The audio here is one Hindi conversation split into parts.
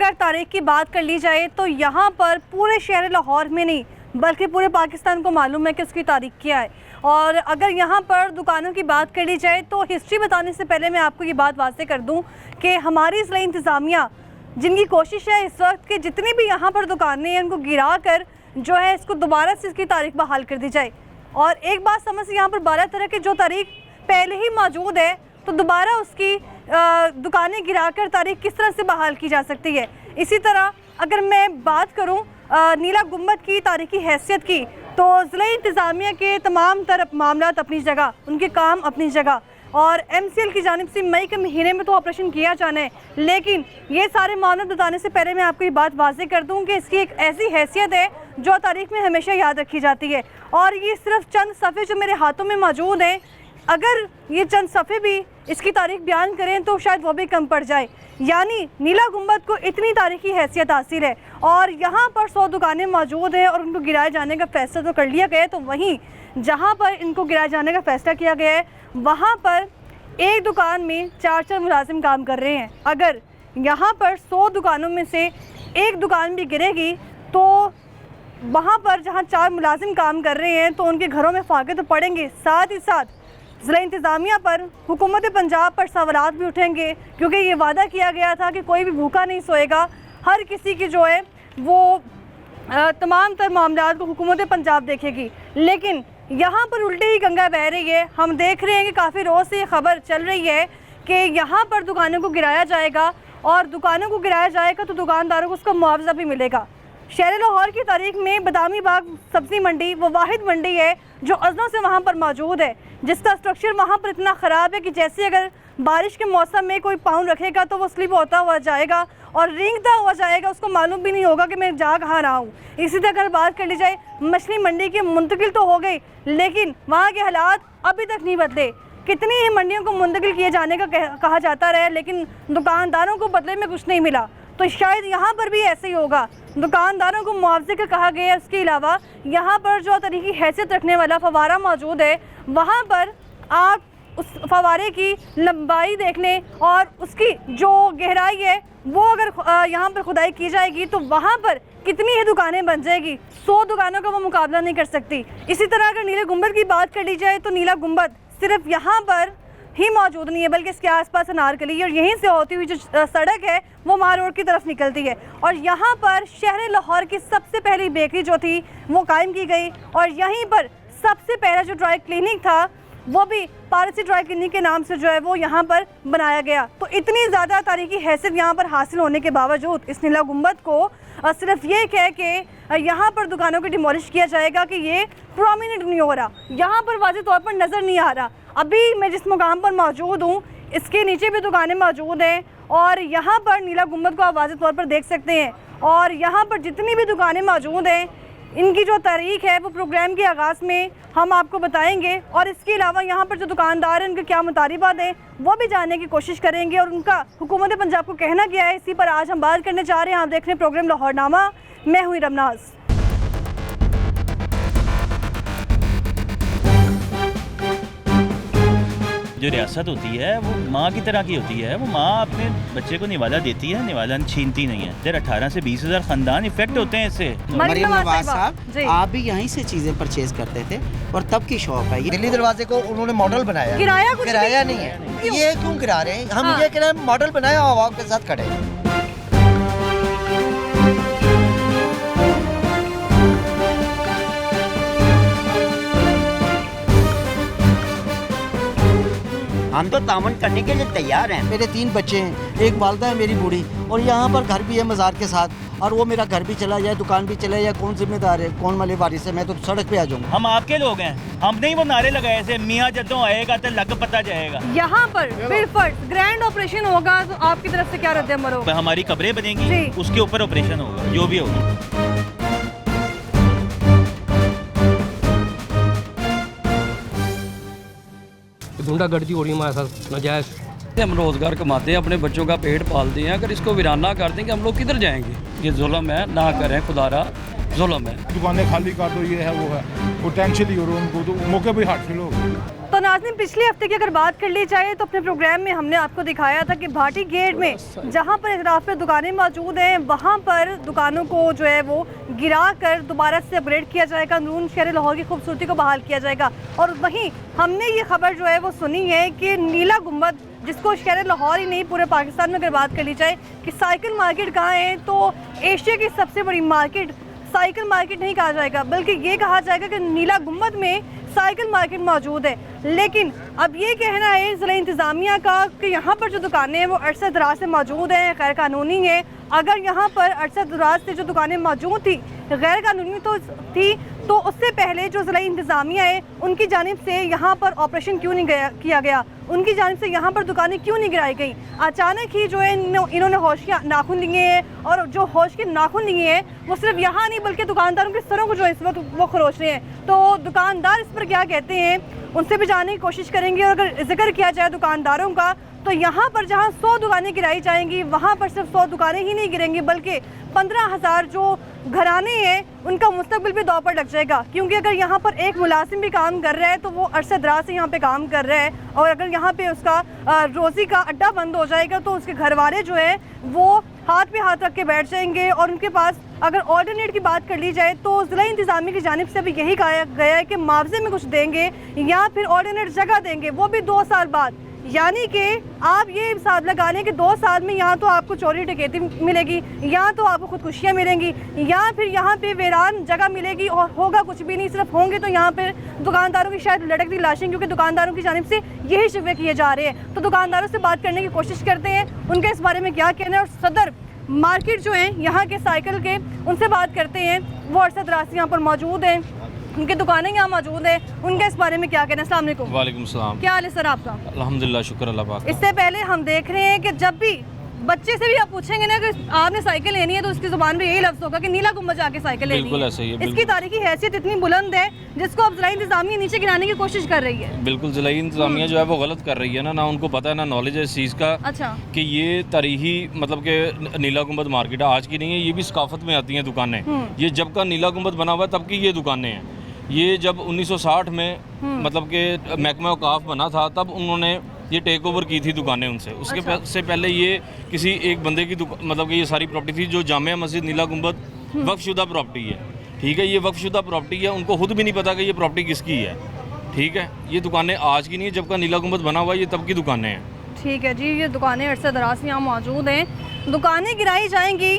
अगर तारीख की बात कर ली जाए तो यहाँ पर पूरे शहर लाहौर में नहीं बल्कि पूरे पाकिस्तान को मालूम है कि उसकी तारीख क्या है। और अगर यहाँ पर दुकानों की बात कर ली जाए तो हिस्ट्री बताने से पहले मैं आपको ये बात वाज़ेह कर दूँ कि हमारी ज़िला इंतज़ामिया जिनकी कोशिश है इस वक्त कि जितनी भी यहाँ पर दुकानें हैं उनको गिरा कर जो है इसको दोबारा से इसकी तारीख बहाल कर दी जाए। और एक बात समझ से यहाँ पर 12 तरह की जो तारीख पहले ही मौजूद है तो दोबारा उसकी दुकानें गिराकर तारीख किस तरह से बहाल की जा सकती है। इसी तरह अगर मैं बात करूं नीला गुंबद की तारीखी हैसियत की तो ज़िला इंतज़ामिया के तमाम तरफ मामलात अपनी जगह, उनके काम अपनी जगह और MCL की जानिब से मई के महीने में तो ऑपरेशन किया जाना है। लेकिन ये सारे मामले बताने से पहले मैं आपको ये बात वाज़ेह कर दूं कि इसकी एक ऐसी हैसियत है जो तारीख़ में हमेशा याद रखी जाती है। और ये सिर्फ चंद सफ़े जो मेरे हाथों में मौजूद हैं, अगर ये चंद सफ़े भी इसकी तारीख बयान करें तो शायद वो भी कम पड़ जाए। यानी नीला गुंबद को इतनी तारीखी हैसियत हासिल है और यहाँ पर 100 दुकानें मौजूद हैं और उनको गिराए जाने का फ़ैसला तो कर लिया गया है। तो वहीं जहाँ पर इनको गिराए जाने का फ़ैसला किया गया है वहाँ पर एक दुकान में 4 मुलाजिम काम कर रहे हैं। अगर यहाँ पर 100 दुकानों में से एक दुकान भी गिरेगी तो वहाँ पर जहाँ 4 मुलाजिम काम कर रहे हैं तो उनके घरों में फाके तो पड़ेंगे, साथ ही साथ ज़िला इंतज़ामिया पर, हुकूमत पंजाब पर सवालात भी उठेंगे क्योंकि ये वादा किया गया था कि कोई भी भूखा नहीं सोएगा। हर किसी की जो है वो तमाम तर मामलात को हुकूमत पंजाब देखेगी। लेकिन यहाँ पर उल्टी ही गंगा बह रही है। हम देख रहे हैं कि काफ़ी रोज़ से खबर चल रही है कि यहाँ पर दुकानों को गिराया जाएगा और दुकानों को गिराया जाएगा तो दुकानदारों को उसका मुआवजा भी मिलेगा। शहर लाहौर की तारीख में बदामी बाग सब्ज़ी मंडी वो वाहिद मंडी है जो अज़लों से वहाँ पर मौजूद है, जिसका स्ट्रक्चर वहाँ पर इतना ख़राब है कि जैसे अगर बारिश के मौसम में कोई पाँव रखेगा तो वो स्लिप होता हुआ जाएगा और रेंगता हुआ जाएगा, उसको मालूम भी नहीं होगा कि मैं जा कहाँ रहा हूँ। इसी तरह अगर बात कर ली जाए मछली मंडी की, मुंतकिल तो हो गई लेकिन वहाँ के हालात अभी तक नहीं बदले। कितनी ही मंडियों को मुंतकिल किए जाने का कहा जाता रहा लेकिन दुकानदारों को बदले में कुछ नहीं मिला। तो शायद यहाँ पर भी ऐसे ही होगा, दुकानदारों को मुआवजे का कहा गया है। उसके अलावा यहाँ पर जो तरीकी हैसियत रखने वाला फवारा मौजूद है वहाँ पर आप उस फवारे की लंबाई देख लें और उसकी जो गहराई है वो अगर यहाँ पर खुदाई की जाएगी तो वहाँ पर कितनी ही दुकानें बन जाएगी, 100 दुकानों का वो मुकाबला नहीं कर सकती। इसी तरह अगर नीले गुंबद की बात कर ली जाए तो नीला गुंबद सिर्फ यहाँ पर ही मौजूद नहीं है बल्कि इसके आसपास अनारकली और यहीं से होती हुई जो सड़क है वो मार रोड की तरफ निकलती है। और यहाँ पर शहर लाहौर की सबसे पहली बेकरी जो थी वो कायम की गई और यहीं पर सबसे पहला जो ड्राई क्लिनिक था वो भी पारसी ड्राई क्लिनिक के नाम से जो है वो यहाँ पर बनाया गया। तो इतनी ज़्यादा तारीखी हैसियत यहाँ पर हासिल होने के बावजूद इस नीला गुंबद को सिर्फ ये कह के यहाँ पर दुकानों को डिमोलिश किया जाएगा कि ये प्रोमिनेंट नहीं हो रहा, यहाँ पर वाज़ेह तौर पर नज़र नहीं आ रहा। अभी मैं जिस मुकाम पर मौजूद हूँ इसके नीचे भी दुकानें मौजूद हैं और यहाँ पर नीला गुंबद को आप वाज़ेह तौर पर देख सकते हैं। और यहाँ पर जितनी भी दुकानें मौजूद हैं इनकी जो तारीख है वो प्रोग्राम के आगाज़ में हम आपको बताएंगे और इसके अलावा यहाँ पर जो दुकानदार हैं उनके क्या मुतालिबात हैं वो भी जानने की कोशिश करेंगे और उनका हुकूमत पंजाब को कहना क्या है। इसी पर आज हम बात करने जा रहे हैं। आप देख रहे हैं प्रोग्राम लाहौरनामा, मैं हुई रमनाज। जो रियासत होती है वो माँ की तरह की होती है। वो माँ अपने बच्चे को निवाला देती है, निवाला छीनती नहीं है। इधर 18 से 20 हज़ार खानदान इफेक्ट होते हैं इससे। मरियम नवाज साहब आप भी यहीं से चीजें परचेज करते थे और तब की शौक है। दिल्ली दरवाजे को उन्होंने मॉडल बनाया, किराया नहीं है। ये क्यों गिरा रहे हैं? हम ये कह रहे हैं मॉडल बनाया आवाम के साथ खड़े। हम तो तामन करने के लिए तैयार हैं। मेरे 3 बच्चे हैं, एक वालदा है मेरी बूढ़ी और यहाँ पर घर भी है मज़ार के साथ और वो मेरा घर भी चला जाए, दुकान भी चला जाए, कौन जिम्मेदार है, कौन माले वारिस है? मैं तो सड़क पे आ जाऊँगा। हम आपके लोग हैं, हम नहीं वो नारे लगाए थे मियाँ जद्दों आएगा तो लग पता जाएगा। यहाँ पर बिल्कुल ग्रैंड ऑपरेशन होगा तो आपकी तरफ से क्या रद्द-ए-अमल होगा? हमारी कब्रें बनेंगी उसके ऊपर ऑपरेशन होगा जो भी होगा। गुंडागर्दी हो रही है हमारे साथ नाजायज़। हम रोज़गार कमाते हैं, अपने बच्चों का पेट पालते हैं, अगर इसको वीराना कर देंगे हम लोग किधर जाएंगे? ये जुल्म है, ना करें खुदारा, जुल्म है। दुकानें खाली कर दो, ये है वो है, पोटेंशियली हो रहा है उनको तो मौके पे हार्ट फेल हो गए। तो नाज़रीन, पिछले हफ्ते की अगर बात कर ली जाए तो अपने प्रोग्राम में हमने आपको दिखाया था कि भाटी गेट में जहां पर इतराफ़ पे दुकानें मौजूद हैं वहां पर दुकानों को जो है वो गिरा कर दोबारा से अपग्रेड किया जाएगा, अंदरून शहर लाहौर की खूबसूरती को बहाल किया जाएगा। और वहीं हमने ये खबर जो है वो सुनी है कि नीला गुंबद, जिसको शहर लाहौर ही नहीं पूरे पाकिस्तान में अगर बात कर ली जाए कि साइकिल मार्केट कहाँ है, तो एशिया की सबसे बड़ी मार्केट साइकिल मार्केट नहीं कहा जाएगा बल्कि ये कहा जाएगा कि नीला गुंबद में साइकिल मार्केट मौजूद है। लेकिन अब ये कहना है ज़िला इंतज़ामिया का कि यहाँ पर जो दुकानें हैं वो अरसे दराज से मौजूद हैं, गैर कानूनी है। अगर यहाँ पर अरसे दराज से जो दुकानें मौजूद थी गैर कानूनी तो थी, तो उससे पहले जो ज़िला इंतज़ामिया है उनकी जानिब से यहाँ पर ऑपरेशन क्यों नहीं किया गया, उनकी जानिब से यहाँ पर दुकानें क्यों नहीं गिराई गई। अचानक ही जो है इन्होंने होश के नाखून लिए हैं, और जो होश के नाखून लिए हैं वो सिर्फ यहाँ नहीं बल्कि दुकानदारों के सरों को जो इस वक्त वो खरोच रहे हैं। तो दुकानदार इस पर क्या कहते हैं उनसे भी जानने की कोशिश करेंगे। और अगर जिक्र किया जाए दुकानदारों का तो यहाँ पर जहाँ 100 दुकानें गिराई जाएंगी वहाँ पर सिर्फ 100 दुकानें ही नहीं गिरेंगी बल्कि 15,000 जो घराने हैं उनका मुस्तकबिल भी दाव पर लग जाएगा। क्योंकि अगर यहाँ पर एक मुलाजिम भी काम कर रहा है तो वो अरसे दराज से यहाँ पे काम कर रहा है, और अगर यहाँ पे उसका रोज़ी का अड्डा बंद हो जाएगा तो उसके घर वाले जो है वो हाथ पे हाथ रख के बैठ जाएंगे। और उनके पास अगर ऑल्टरनेट की बात कर ली जाए तो ज़िला इंतज़ामिया की जानिब से अभी यही कहा गया है कि मुआवजे में कुछ देंगे या फिर ऑल्टरनेट जगह देंगे, वो भी 2 साल बाद। यानी कि आप ये हिसाब लगा लें कि 2 साल में यहाँ तो आपको चोरी डकैती मिलेगी, यहाँ तो आपको खुदकुशियाँ मिलेंगी, या फिर यहाँ पे वीरान जगह मिलेगी और होगा कुछ भी नहीं। सिर्फ होंगे तो यहाँ पे दुकानदारों की शायद लटकती लाशें, क्योंकि दुकानदारों की जानिब से यही शिकवे किए जा रहे हैं। तो दुकानदारों से बात करने की कोशिश करते हैं, उनके इस बारे में क्या कहना है। और सदर मार्केट जो है यहाँ के साइकिल के, उनसे बात करते हैं। वो अरसद रास्ते यहाँ पर मौजूद हैं, उनकी दुकानें यहाँ मौजूद है, उनके इस बारे में क्या कहना है। अस्सलाम वालेकुम। वालेकुम सलाम। क्या हाल है सर आपका? अल्हम्दुलिल्लाह, शुक्र अल्लाह पाक। इससे पहले हम देख रहे हैं कि जब भी बच्चे से भी आप पूछेंगे ना कि आपने साइकिल लेनी है तो उसकी जुबान पे यही लफ्ज़ होगा कि नीला गुंबद जाके साइकिल लेनी है। बिल्कुल ऐसा ही है। इसकी तारीखी हैसियत इतनी बुलंद है जिसको अब ज़िला इंतज़ामिया नीचे गिराने की कोशिश कर रही है। बिल्कुल, ज़िला इंतज़ामिया जो है वो गलत कर रही है ना उनको पता है ना नॉलेज है इस चीज़ का। अच्छा। कि ये तारीखी मतलब कि नीला गुंबद मार्केट आज की नहीं है, ये भी सकाफत में आती हैं दुकानें। ये जब का नीला गुंबद बना हुआ है तब की ये दुकानें हैं। ये जब 1960 में मतलब कि महकमा औकाफ बना था तब उन्होंने ये टेक ओवर की थी दुकानें उनसे। उसके से पहले ये किसी एक बंदे की मतलब कि ये सारी प्रॉपर्टी थी जो जामिया मस्जिद नीला गुंबद वक्फशुदा प्रॉपर्टी है। ठीक है, ये वक्फशुदा प्रॉपर्टी है, उनको खुद भी नहीं पता कि ये प्रॉपर्टी किसकी है। ठीक है, ये दुकानें आज की नहीं है, जब का नीला गुंबद बना हुआ है ये तब की दुकानें हैं। ठीक है जी, ये दुकानें अरसे दराज यहाँ मौजूद हैं, दुकानें गिराई जाएंगी।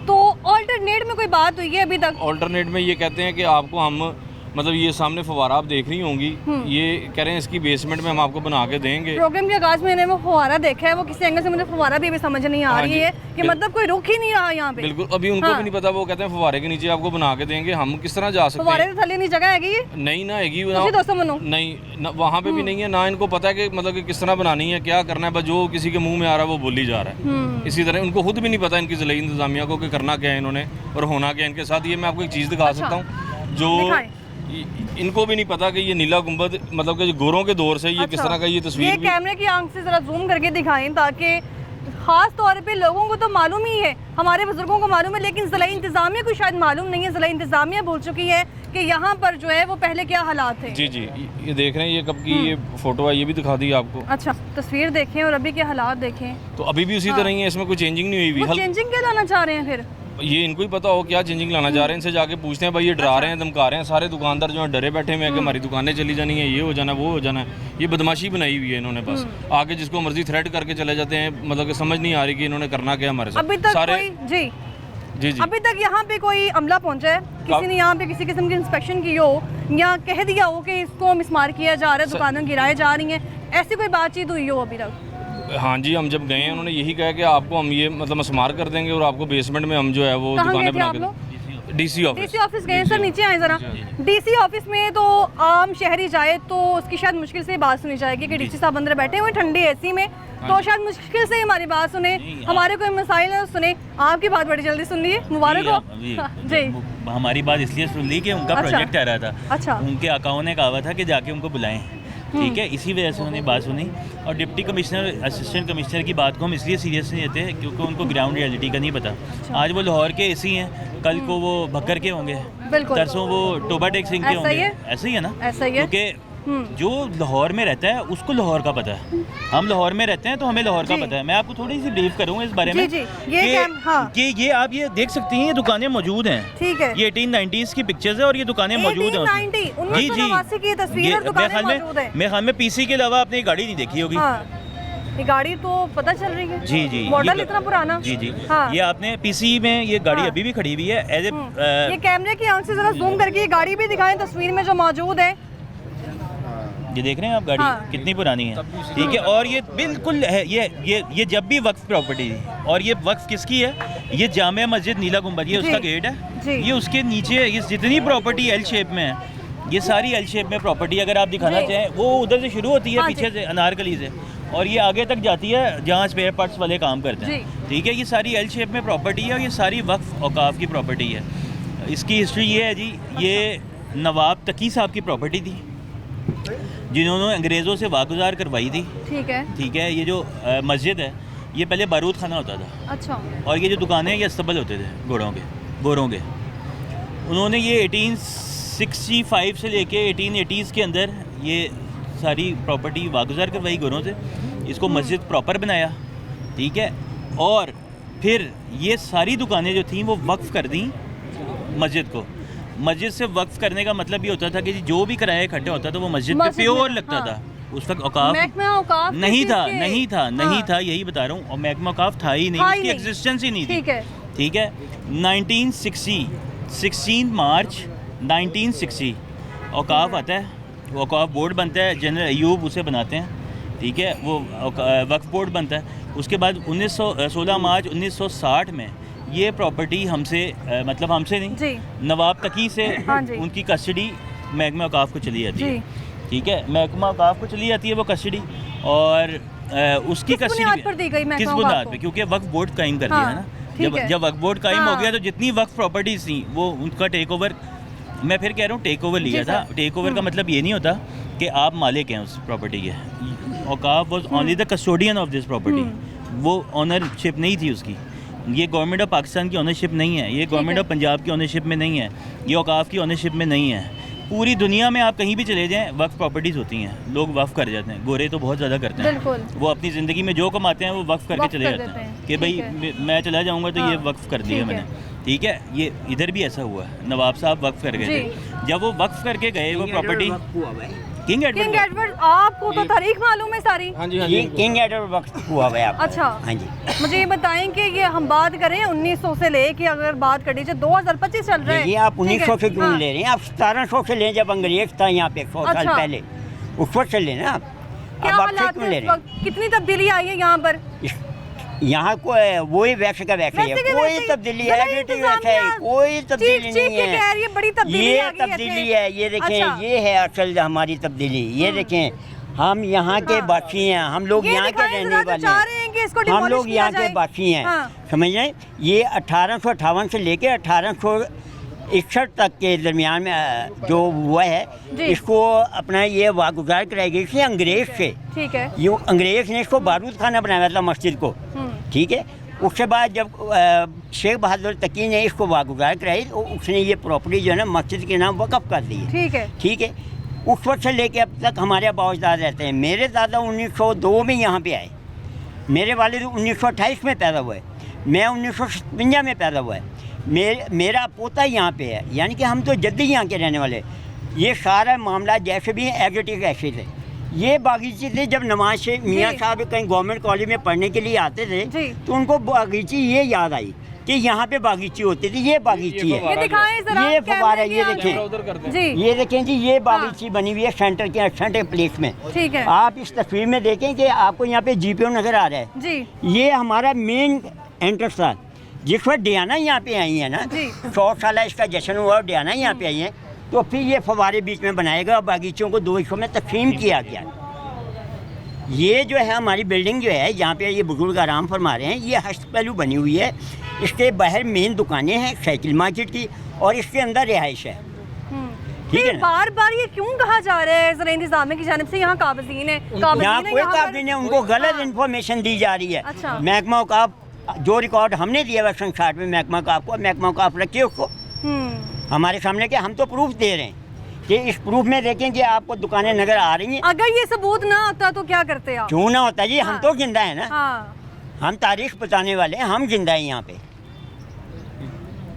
तो ऑल्टरनेट में कोई बात हुई है अभी तक? ऑल्टरनेट में ये कहते हैं कि आपको हम मतलब ये सामने फवारा आप देख रही होंगी, ये कह रहे हैं इसकी बेसमेंट में हम आपको बना के देंगे। प्रोग्राम के आगाज में मैंने वो फवारा देखा है, वो किसी एंगल से मुझे फवारा भी अभी समझ नहीं आ रही है कि मतलब कोई रुक ही नहीं रहा यहाँ पे। बिल्कुल, अभी उनको भी नहीं पता। वो कहते हैं फवारे के नीचे आपको बना के देंगे, हम किस तरह जा सकते हैं? फवारे के थल्ले नहीं जगह हैगी? नहीं ना हैगी, नहीं वहाँ पे भी नहीं है ना। इनको पता है कि मतलब कि किस तरह बनानी है, क्या करना है, बस जो किसी के मुंह में आ रहा है वो बोली जा रहा है। इसी तरह उनको खुद भी नहीं पता इनकी ज़िला इंतज़ामिया को कि करना क्या है इन्होंने और होना क्या है इनके साथ। ये मैं आपको एक चीज़ दिखा सकता हूँ जो इनको भी नहीं पता कि ये नीला गुंबद मतलब कि गोरों के दौर से ये किस तरह का ये तस्वीर। ये कैमरे की आंख से जरा जूम करके दिखाएं ताकि खास तौर पे लोगों को तो मालूम ही है, हमारे बुजुर्गों को मालूम है, लेकिन ज़िला इंतज़ामिया को शायद मालूम नहीं है। ज़िला इंतज़ामिया बोल चुकी है कि यहाँ पर जो है वो पहले क्या हालात थे। जी जी, ये देख रहे हैं, ये कब की ये फोटो है, ये भी दिखा दी आपको। अच्छा, तस्वीर देखें और अभी के हालात देखें तो अभी भी उसी तरह ही है, इसमें कोई चेंजिंग नहीं हुई हुई। चेंजिंग क्या लाना चाह रहे हैं फिर? ये इनको ही पता हो क्या चेंजिंग लाना चाह रहे हैं। इनसे जाके पूछते हैं, भाई ये डरा रहे हैं, धमका रहे हैं। सारे दुकानदार जो है डरे बैठे हुए हैं कि हमारी दुकानें चली जानी है, ये हो जाना वो हो जाना है। ये बदमाशी बनाई हुई है इन्होंने, बस आगे जिसको मर्जी थ्रेट करके चले जाते हैं। मतलब कि समझ नहीं आ रही कि इन्होंने करना क्या हमारे साथ। अभी तक सारे जी जी जी अभी तक यहाँ पे कोई अमला पहुंचा है? किसी ने यहाँ पे किसी किस्म की इंस्पेक्शन की हो या कह दिया हो कि इसको मिसमार किया जा रहा है, दुकानें गिराई जा रही हैं, ऐसी कोई बातचीत हुई हो अभी तक? हाँ जी, हम जब गए हैं उन्होंने यही कहा कि आपको हम ये मतलब मसमार कर देंगे और आपको बेसमेंट में हम जो है वो दुकानें बना के। डीसी ऑफिस गए। सर नीचे आए ज़रा। डीसी ऑफिस में तो आम शहरी जाए तो उसकी शायद मुश्किल से बात सुनी जाएगी कि डीसी साहब अंदर बैठे हुए ठंडी एसी में, तो शायद मुश्किल से हमारी बात सुने, हमारे कोई मसाइल है सुने। आपकी बात बड़ी जल्दी सुन ली, मुबारक हो जी। हमारी बात इसलिए सुन ली कि उनका प्रोजेक्ट आ रहा था। अच्छा। उनके अकाउंट ने कहा था कि जाके उनको बुलाएं, ठीक है, इसी वजह से उन्होंने बात सुनी। और डिप्टी कमिश्नर असिस्टेंट कमिश्नर की बात को हम इसलिए सीरियस नहीं लेते क्योंकि उनको ग्राउंड रियलिटी का नहीं पता। आज वो लाहौर के एसी हैं, कल को वो भक्कर के होंगे, परसों वो टोबा टेक सिंह के होंगे। ऐसा ही है ना? ऐसा ही है। क्योंकि जो लाहौर में रहता है उसको लाहौर का पता है। हम लाहौर में रहते हैं तो हमें लाहौर का पता है। मैं आपको थोड़ी सी ब्रीफ करूँगा इस बारे में कि ये आप ये देख सकती हैं, ये दुकानें मौजूद हैं। ठीक है, ये 1890s की पिक्चर्स है और ये दुकानें मौजूद हैं। जी जी, मेरे ख्याल में पीसी के अलावा आपने ये गाड़ी नहीं देखी होगी। ये गाड़ी तो पता चल रही है। जी जी, मॉडल इतना पुराना। जी जी, हाँ। ये आपने पीसी में ये गाड़ी अभी भी खड़ी हुई है एज ए। ये कैमरे की आंख से जरा जूम करके ये गाड़ी भी दिखाएं तस्वीर में जो मौजूद है। ये देख रहे हैं आप गाड़ी कितनी पुरानी है, ठीक है। और ये बिल्कुल है, ये जब भी वक्फ प्रॉपर्टी थी। और ये वक्फ किसकी है? ये जामिया मस्जिद नीला गुंबद, ये उसका गेट है। ये उसके नीचे ये जितनी प्रॉपर्टी एल शेप में है, ये सारी एल शेप में प्रॉपर्टी अगर आप दिखाना चाहें, वो उधर से शुरू होती है पीछे से अनारकली से, और ये आगे तक जाती है जहाँ स्पेयर पार्ट्स वाले काम करते हैं, ठीक है। ये सारी एल शेप में प्रॉपर्टी है और ये सारी वक्फ औकाफ की प्रॉपर्टी है। इसकी हिस्ट्री ये है जी, ये नवाब तकी साहब की प्रॉपर्टी थी जिन्होंने अंग्रेज़ों से वागुजार करवाई थी। ठीक है, ठीक है। ये जो मस्जिद है ये पहले बारूद खाना होता था। अच्छा। और ये जो दुकानें ये अस्तबल होते थे गोरों के। उन्होंने ये 1865 से लेके 1880s के अंदर ये सारी प्रॉपर्टी वागुजार करवाई गोरों से, इसको मस्जिद प्रॉपर बनाया, ठीक है। और फिर ये सारी दुकानें जो थी वो वक्फ कर दी मस्जिद को। मस्जिद से वक्फ करने का मतलब ये होता था कि जो भी किराया इकट्ठा होता था वो मस्जिद पे प्योर लगता था। उस वक्त औकाफ नहीं था, यही बता रहा हूँ। और महकमा औकाफ था ही नहीं, उसकी एग्जिस्टेंस ही नहीं थी, ठीक है। 16 मार्च 1960 औकाफ आता है, वो औकाफ बोर्ड बनता है, जनरल अयूब उसे बनाते हैं, ठीक है। वो वक्फ बोर्ड बनता है। उसके बाद 16 मार्च 1960 में ये प्रॉपर्टी हमसे मतलब हमसे नहीं, नवाब तकी से उनकी कस्टडी महकमा औकाफ को चली जाती है, ठीक है। महकमा औकाफ को चली जाती है वो कस्टडी, और उसकी कस्टडी किस बुनियाद पे? क्योंकि वक्फ बोर्ड कायम कर दिया है ना। जब वक्फ बोर्ड कायम हो गया तो जितनी वक्फ प्रॉपर्टीज थी वो उनका टेक ओवर, मैं फिर कह रहा हूँ टेक ओवर लिया था। टेक ओवर का मतलब ये नहीं होता कि आप मालिक हैं उस प्रॉपर्टी के। औकाफ was only the custodian of this property, वो ऑनरशिप नहीं थी उसकी। ये गवर्नमेंट ऑफ पाकिस्तान की ऑनरशिप नहीं है, ये गवर्नमेंट ऑफ पंजाब की ऑनरशिप में नहीं है, ये औकाफ की ऑनरशिप में नहीं है। पूरी दुनिया में आप कहीं भी चले जाएं वक्फ प्रॉपर्टीज़ होती हैं, लोग वक्फ कर जाते हैं। गोरे तो बहुत ज़्यादा करते हैं, वो अपनी ज़िंदगी में जो कमाते हैं वो वक्फ करके चले जाते हैं कि भाई मैं चला जाऊँगा तो ये वक्फ कर दिया मैंने, ठीक है। ये इधर भी ऐसा हुआ, नवाब साहब वक्फ कर गए थे। जब वो वक्फ करके गए वो प्रॉपर्टी किंग एडवर्ड, आपको तो तारीख मालूम है सारी? हाँ जी, किंग एडवर्ड वक्त हुआ है आपको। अच्छा, हाँ जी। मुझे ये बताएं कि ये हम बात करें 1900 से ले कि अगर बात करिए 2025 चल रहा है, ये आप 1900 से क्यों ले रहे हैं? आप 1700 से लें, जब अंग्रेज था यहाँ पे 100 साल पहले, उस वक्त से लेना आप। क्या हालात क्यों ले रहे हैं? कितनी तब्दीली आई है यहाँ पर? यहाँ को वही वैसे का वैसे है, कोई तब्दीली है कोई तब्दीली नहीं है। ये बड़ी तब्दीली है, ये देखें, ये है असल हमारी तब्दीली। ये देखें, हम यहाँ के बासी हैं, हम लोग यहाँ के रहने वाले हैं, हम लोग यहाँ के बासी हैं, समझ रहे हैं। ये 1858 से लेके 1861 तक के दरमियान में जो हुआ है, इसको अपना ये वागुजार कराई गई थी अंग्रेज से, ठीक है। ये अंग्रेज ने इसको बारूद खाना बनाया था मस्जिद को, ठीक है। उसके बाद जब शेख बहादुर तकी ने इसको वागुजार कराई तो उसने ये प्रॉपर्टी जो है ना मस्जिद के नाम वक़्फ़ कर दी है, ठीक है। उस वक्त से लेके अब तक हमारे बावजदाद रहते हैं। मेरे दादा 1902 में यहाँ पे आए, मेरे वालिद 1928 में पैदा हुए, मैं 1957 में पैदा हुआ है, मेरा पोता यहाँ पे है, यानी कि हम तो जल्दी यहाँ के रहने वाले। ये सारा मामला जैसे भी एग्जिट ऐसे थे। ये बागीची थे, जब नवाज शेख मियाँ साहब कहीं गवर्नमेंट कॉलेज में पढ़ने के लिए आते थे तो उनको बागीची ये याद आई कि यहाँ पे बागीची होती थी। ये बागीची है, ये फवारा, ये देखें, ये देखें जी, ये बागीची बनी हुई है सेंटर प्लेस में। आप इस तस्वीर में देखें कि आपको यहाँ पे GPO नज़र आ रहा है जी। ये हमारा मेन एंट्रेंस था। जिस वक्त डियाना यहाँ पे आई है ना, 100 साल इसका जश्न हुआ और डियाना यहाँ पे आई है, तो फिर ये फवारे बीच में बनाएगा, बागीचों को 2 हिस्सों में तकसीम किया गया। ये जो है हमारी बिल्डिंग जो है, जहाँ पे ये बुजुर्ग आराम फरमा रहे हैं, ये हस्त पहलू बनी हुई है। इसके बाहर मेन दुकानें हैं साइकिल मार्केट की, और इसके अंदर रिहाइश है, ठीक है ना। बार बार ये क्यों कहा जा रहा है ज़रा इंतज़ामिया की जानिब से यहाँ काबिज़ीन है? यहाँ कोई काबिज़ीन है, उनको गलत इन्फॉर्मेशन दी जा रही है। महकमा औकाफ जो रिकॉर्ड हमने दिया वर्षन 60 में महकमा औकाफ को, महकमा औकाफ रखिए उसको हमारे सामने के, हम तो प्रूफ दे रहे हैं कि इस प्रूफ में देखें कि आपको दुकानें नजर आ रही हैं। अगर ये सबूत ना होता तो क्या करते आप? क्यों ना होता जी, हम हाँ। तो जिंदा है ना, हाँ, हम तारीख बताने वाले हैं, हम जिंदा हैं यहाँ पे।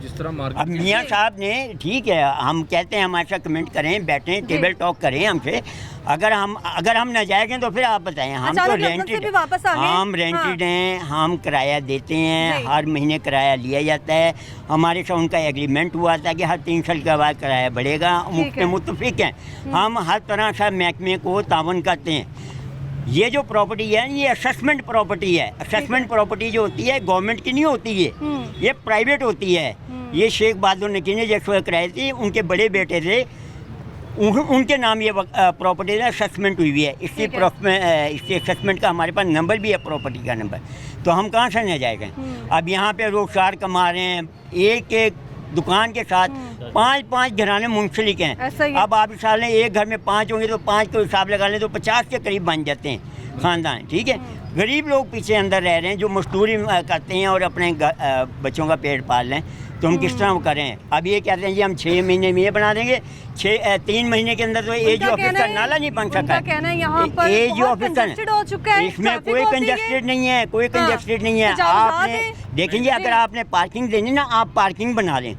जिस तरह अब मार्केट मियाँ साहब ने, ठीक है, हम कहते हैं हमारे साथ कमेंट करें, बैठें, टेबल टॉक करें हमसे। अगर हम न जाएंगे तो फिर आप बताएं। हम तो अचानक लखनऊ से रेंटेड, भी वापस आ गए? हम रेंटेड हैं, हम किराया देते हैं, जी। हर महीने किराया लिया जाता है। हमारे साथ उनका एग्रीमेंट हुआ था कि हर 3 साल के बाद किराया बढ़ेगा, ठीक है। मुतफिक हैं। हम हर तरह से महकमे को तावन करते हैं। ये जो प्रॉपर्टी है ये असेसमेंट प्रॉपर्टी है। असेसमेंट प्रॉपर्टी जो होती है गवर्नमेंट की नहीं होती है, ये प्राइवेट होती है। ये शेख बहादुर नकीन जैसे कराई थी, उनके बड़े बेटे थे, उनके नाम ये प्रॉपर्टी असेसमेंट हुई है। इसकी इसके असेसमेंट का हमारे पास नंबर भी है, प्रॉपर्टी का नंबर। तो हम कहाँ से न जाएंगे? अब यहाँ पे रोजगार कमा रहे हैं, एक एक दुकान के साथ 5-5 घराने मुंसलिक हैं। अब आप हिसाब लें, एक घर में 5 होंगे तो 5 को हिसाब लगा लें तो 50 के करीब बन जाते हैं ख़ानदान, ठीक है। गरीब लोग पीछे अंदर रह रहे हैं जो मजदूरी करते हैं और अपने बच्चों का पेट पाल लें, तो हम किस तरह वो करें? अब ये कहते हैं जी हम 6 महीने में ये बना देंगे, 3 महीने के अंदर तो एज ऑफिस का नाला नहीं बन सका है। एज ऑफिसर इसमें कोई कंजस्टेड नहीं है, कोई कंजस्टेड नहीं है। आपने देखेंगे, अगर आपने पार्किंग देनी ना, आप पार्किंग बना लें,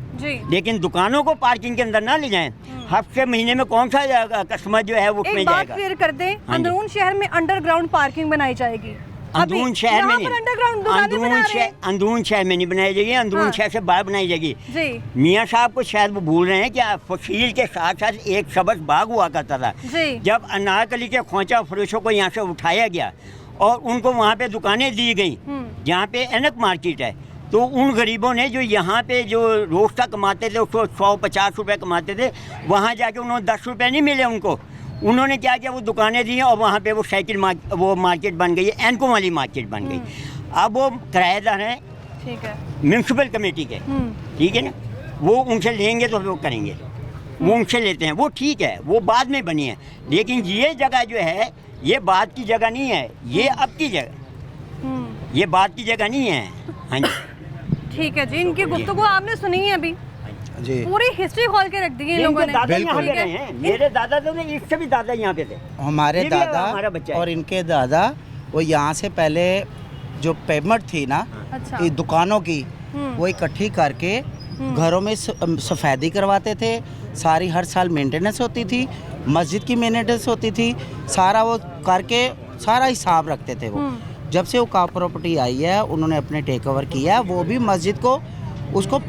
लेकिन दुकानों को पार्किंग के अंदर ना ले जाएं। हफ्ते महीने में कौन सा कस्टमर जो है वो उसमें जाएगा? एक बात क्लियर कर दें, अंदरून शहर में अंडरग्राउंड पार्किंग बनाई जाएगी। अंदरून शहर में नहीं, अंदरून शहर में नहीं बनाई जाएगी, अंदरून शहर से बाहर बनाई जाएगी। मियाँ साहब को शायद वो भूल रहे हैं कि फसील के साथ साथ एक सबज बाग हुआ करता था। जब अनारकली के खोंचा फरोशों को यहाँ से उठाया गया और उनको वहाँ पे दुकानें दी गई जहाँ पे एनक मार्केट है, तो उन गरीबों ने जो यहाँ पे जो रोज का कमाते थे, उसको 100-50 रुपये कमाते थे, वहाँ जाके उन्होंने 10 रुपये नहीं मिले उनको। उन्होंने क्या किया, वो दुकानें दी और वहाँ पे वो वो मार्केट बन गई है, एनको वाली मार्केट बन गई। अब वो किराएदार हैं, ठीक है, म्यूनसिपल कमेटी के, ठीक है ना, वो उनसे लेंगे तो वो करेंगे, वो उनसे लेते हैं, वो ठीक है, वो बाद में बनी है। लेकिन ये जगह जो है ये बात की जगह नहीं है, ये अब की जगह, ये बात की जगह नहीं है। हाँ जी, ठीक है जी। इनकी गुफ्तगू आपने सुनी है अभी जी, पूरी हिस्ट्री खोल के रख दी है इन लोगों ने। बिल्कुल, मेरे दादा तो नहीं, इससे भी दादा यहाँ पे थे, हमारे दादा और इनके दादा। वो यहाँ से पहले जो पेमेंट थी ना, ये दुकानों की, वो इकट्ठी करके घरों में सफेदी करवाते थे, सारी हर साल मेंटेनेंस होती थी, मस्जिद की मेंटेनेंस होती थी, सारा वो करके सारा हिसाब रखते थे वो। जब से वो काव प्रॉपर्टी आई है, उन्होंने अपने टेक ओवर किया है, वो भी मस्जिद को उसको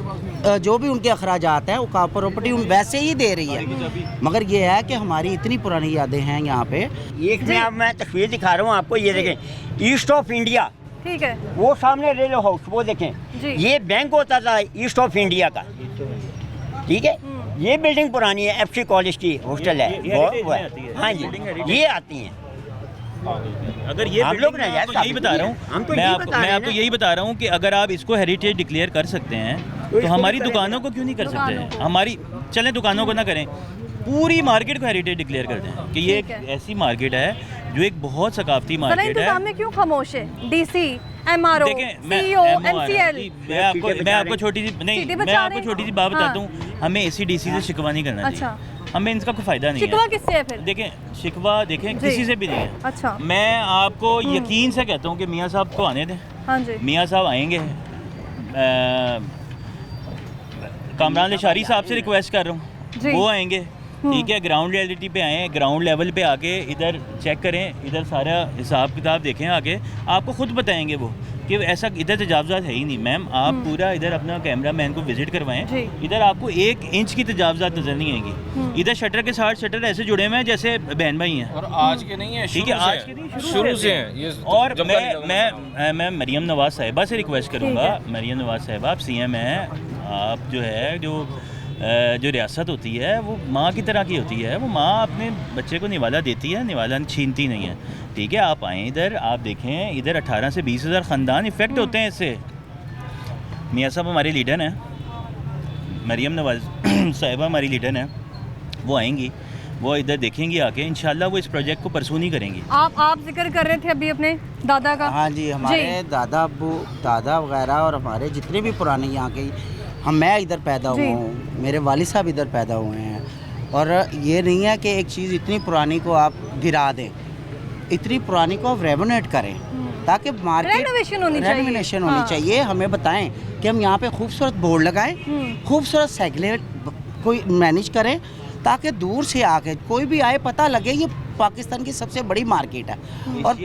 जो भी उनके अखराजात हैं वो काव प्रॉपर्टी उन वैसे ही दे रही है। मगर ये है कि हमारी इतनी पुरानी यादें हैं यहाँ पे। एक में अब मैं तस्वीर दिखा रहा हूँ आपको, ये देखें, ईस्ट ऑफ इंडिया, ठीक है, वो सामने रेलवे हाउस, वो देखें, ये बैंक होता था ईस्ट ऑफ इंडिया का, ठीक है। ये बिल्डिंग पुरानी है, FC कॉलेज की हॉस्टल है, वो है। हाँ जी, ये आती हैं। अगर ये हम लोग ना यार, यही बता रहा हूँ, मैं आपको यही बता रहा हूँ कि अगर आप इसको हेरिटेज डिक्लेयर कर सकते हैं तो हमारी दुकानों को क्यों नहीं कर सकते हैं? हमारी चलें दुकानों को ना करें, पूरी मार्केट को हेरिटेज डिक्लेयर कर दें कि ये एक ऐसी मार्केट है जो एक बहुत सकाफती मार्केट है। में क्यों खामोश है? DC, MRO, CEO, MCL। मैं आपको छोटी सी बात बताता हूँ, हमें AC/DC से शिकवा नहीं करना चाहिए, हमें इनका कोई फायदा नहीं है। शिकवा किससे है फिर? शिकवा किसी से भी नहीं है। अच्छा, मैं आपको यकीन से कहता हूँ कि मियाँ साहब को आने दें। हाँ जी, मियाँ साहब आएंगे। कामरान लिशारी साहब से रिक्वेस्ट कर रहा हूँ, वो आएंगे, ठीक है, ग्राउंड रियलिटी पे आए, ग्राउंड लेवल पे आके इधर चेक करें, इधर सारा हिसाब किताब देखें, आके आपको खुद बताएंगे वो कि ऐसा इधर तजावज़ात है ही नहीं। मैम आप पूरा इधर अपना कैमरा मैन को विजिट करवाएं, इधर आपको 1 इंच की तजावज़ात नज़र नहीं आएगी। इधर शटर के साथ शटर ऐसे जुड़े हुए हैं जैसे बहन भाई हैं, और आज के नहीं है, ठीक है, आज के नहीं, शुरू से हैं ये। और मैं मरियम नवाज़ साहिबा से रिक्वेस्ट करूँगा, मरियम नवाज़ साहिबा, आप CM हैं, आप जो है जो रियासत होती है वो माँ की तरह की होती है, वो माँ अपने बच्चे को निवाला देती है, निवाला छीनती नहीं है, ठीक है। आप आएँ इधर, आप देखें, इधर 18 से 20 हज़ार ख़ानदान इफ़ेक्ट होते हैं इससे। मियाँ साहब हमारे लीडर हैं, मरियम नवाज़ साहिबा हमारी लीडर हैं, वो आएंगी, वो इधर देखेंगी आके, इंशाल्लाह वो इस प्रोजेक्ट को परसू नहीं करेंगी। आप जिक्र कर रहे थे अभी अपने दादा का। हाँ जी, हमारे दादा अब्बू दादा वगैरह और हमारे जितने भी पुराने यहाँ के, मैं इधर पैदा हुआ हूँ, मेरे वालिद साहब इधर पैदा हुए हैं, और ये नहीं है कि एक चीज़ इतनी पुरानी को आप गिरा दें, इतनी पुरानी को आप रेनोवेट करें ताकि मार्केट रेनोवेशन होनी चाहिए। हमें बताएं कि हम यहाँ पे खूबसूरत बोर्ड लगाएं, खूबसूरत साइकिलें कोई मैनेज करें ताकि दूर से आके कोई भी आए पता लगे ये पाकिस्तान की सबसे बड़ी मार्केट है और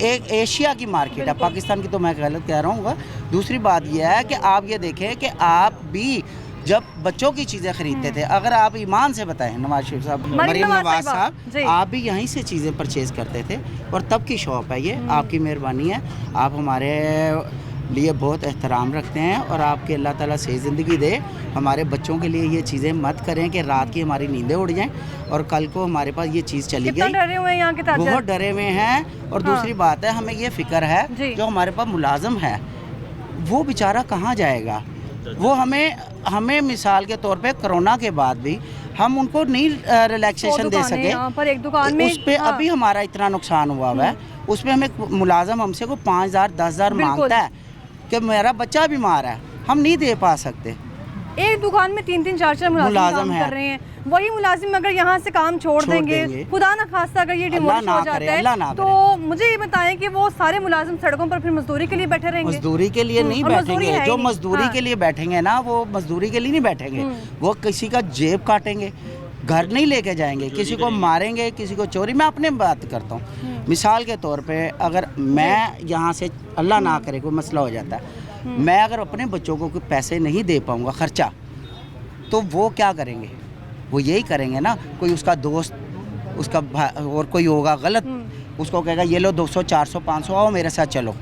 एक एशिया की मार्केट है। पाकिस्तान की तो मैं गलत कह रहा हूँ। दूसरी बात यह है कि आप ये देखें कि आप भी जब बच्चों की चीज़ें खरीदते थे, अगर आप ईमान से बताएं, नवाज शरीफ साहब, मरीम नवाज साहब, आप भी यहीं से चीज़ें परचेज़ करते थे और तब की शॉप है ये। आपकी मेहरबानी है, आप हमारे लिए बहुत एहतराम रखते हैं और आपके अल्लाह ताला सही ज़िंदगी दे। हमारे बच्चों के लिए ये चीज़ें मत करें कि रात की हमारी नींदें उड़ जाएं और कल को हमारे पास ये चीज़ चली गई। डरे हुए हैं यहाँ के ताजर, बहुत डरे हुए हैं। और दूसरी बात है, हमें ये फ़िक्र है जो हमारे पास मुलाजम है वो बेचारा कहाँ जाएगा। वो हमें मिसाल के तौर पे कोरोना के बाद भी हम उनको नहीं रिलैक्सेशन दे सके पर एक दुकान में उस पे अभी हमारा इतना नुकसान हुआ है। उसमें हमें मुलाजम हमसे को 5,000 10,000 मांगता है कि मेरा बच्चा बीमार है, हम नहीं दे पा सकते। एक दुकान में 3-3 4-4 मुलाजिम काम कर रहे हैं। वही मुलाजिम अगर यहाँ से काम छोड़ देंगे, खुदा ना खास्ता अगर ये डिमोलिश हो जाता है तो मुझे ये बताएं कि वो सारे मुलाजिम सड़कों पर फिर मजदूरी के लिए बैठे रहेंगे? मजदूरी के लिए नहीं बैठेंगे। जो मजदूरी के लिए बैठेंगे ना, वो मजदूरी के लिए नहीं बैठेंगे, वो किसी का जेब काटेंगे, घर नहीं लेके जाएंगे, किसी को मारेंगे, किसी को चोरी। मैं अपने बात करता हूँ, मिसाल के तौर पे अगर मैं यहाँ से अल्लाह ना करे कोई मसला हो जाता है, मैं अगर अपने बच्चों को कोई पैसे नहीं दे पाऊँगा खर्चा, तो वो क्या करेंगे? वो यही करेंगे ना, कोई उसका दोस्त उसका और कोई होगा गलत, उसको कहेगा ये लो 200 400 500 आओ मेरे साथ चलो।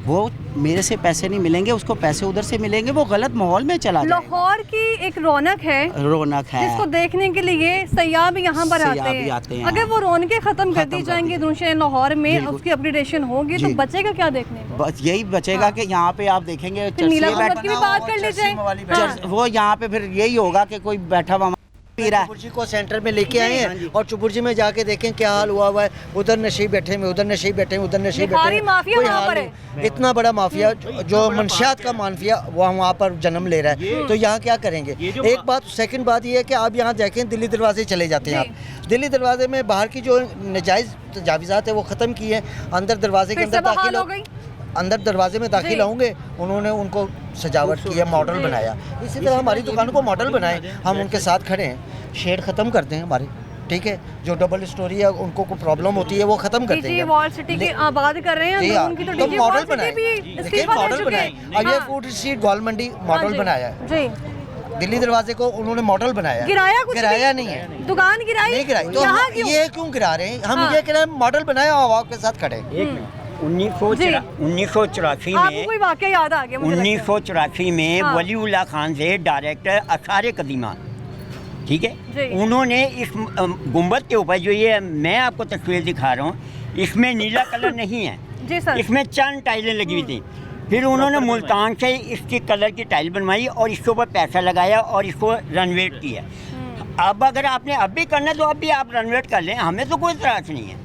वो मेरे से पैसे नहीं मिलेंगे, उसको पैसे उधर से मिलेंगे, वो गलत माहौल में चला जाएगा। लाहौर की एक रौनक है जिसको देखने के लिए सयाह भी यहाँ पर आते हैं। अगर वो रौनकें खत्म कर दी जाएंगी दूसरे लाहौर में, उसकी अपग्रेडेशन होगी तो बचेगा क्या देखने को? बस यही बचेगा कि यहाँ पे आप देखेंगे नीला गुंबद की भी बात कर लीजिए। वो यहाँ पे फिर यही होगा कि कोई बैठा हुआ चुपुरजी को सेंटर में लेके आए हैं और चुपुरजी में जाके देखें क्या हाल हुआ है। उधर नशे बैठे हैं, उधर नशे बैठे हैं, उधर नशे बैठे हैं, कोई हाल नहीं। इतना बड़ा माफिया जो मंशियात का माफिया वो वहाँ पर जन्म ले रहा है, तो यहाँ क्या करेंगे? एक बात। सेकंड बात ये है कि आप यहाँ देखें दिल्ली दरवाजे चले जाते हैं। आप दिल्ली दरवाजे में बाहर की जो नजायज़ तजावीज़ात है वो ख़त्म की है, अंदर दरवाजे के अंदर दाखिल अंदर दरवाजे में दाखिल होंगे, उन्होंने उनको सजावट की है, मॉडल बनाया। इसी तरह हमारी दुकान को मॉडल बनाए, हम उनके साथ खड़े हैं, शेड ख़त्म करते हैं हमारे, ठीक है। जो डबल स्टोरी है उनको कोई प्रॉब्लम होती है वो ख़त्म कर देंगे। वॉल सिटी की आबाद कर रहे हैं, उनकी तो मॉडल बनाए, देखिए मॉडल बनाए। अब ये फूड स्ट्रीट गोल मंडी मॉडल बनाया है, दिल्ली दरवाजे को उन्होंने मॉडल बनाया। गिराया नहीं है, दुकान नहीं गिराई। तो ये क्यों गिरा रहे हैं? हम ये कह रहे हैं मॉडल बनाया, हवा के साथ खड़े। 1984 में कोई वाकया याद आ गया मुझे। 1984 में वलीउल्लाह खान से डायरेक्टर आसार कदीमा, ठीक है, उन्होंने इस गुंबद के ऊपर जो ये मैं आपको तस्वीर दिखा रहा हूँ, इसमें नीला कलर नहीं है, इसमें चंद टाइलें लगी हुई थी। फिर उन्होंने मुल्तान से इसकी कलर की टाइल बनवाई और इसके ऊपर पैसा लगाया और इसको रनवेट किया। अब अगर आपने अब भी करना है तो अब भी आप रनवेट कर लें, हमें तो कोई इतराज़ नहीं है,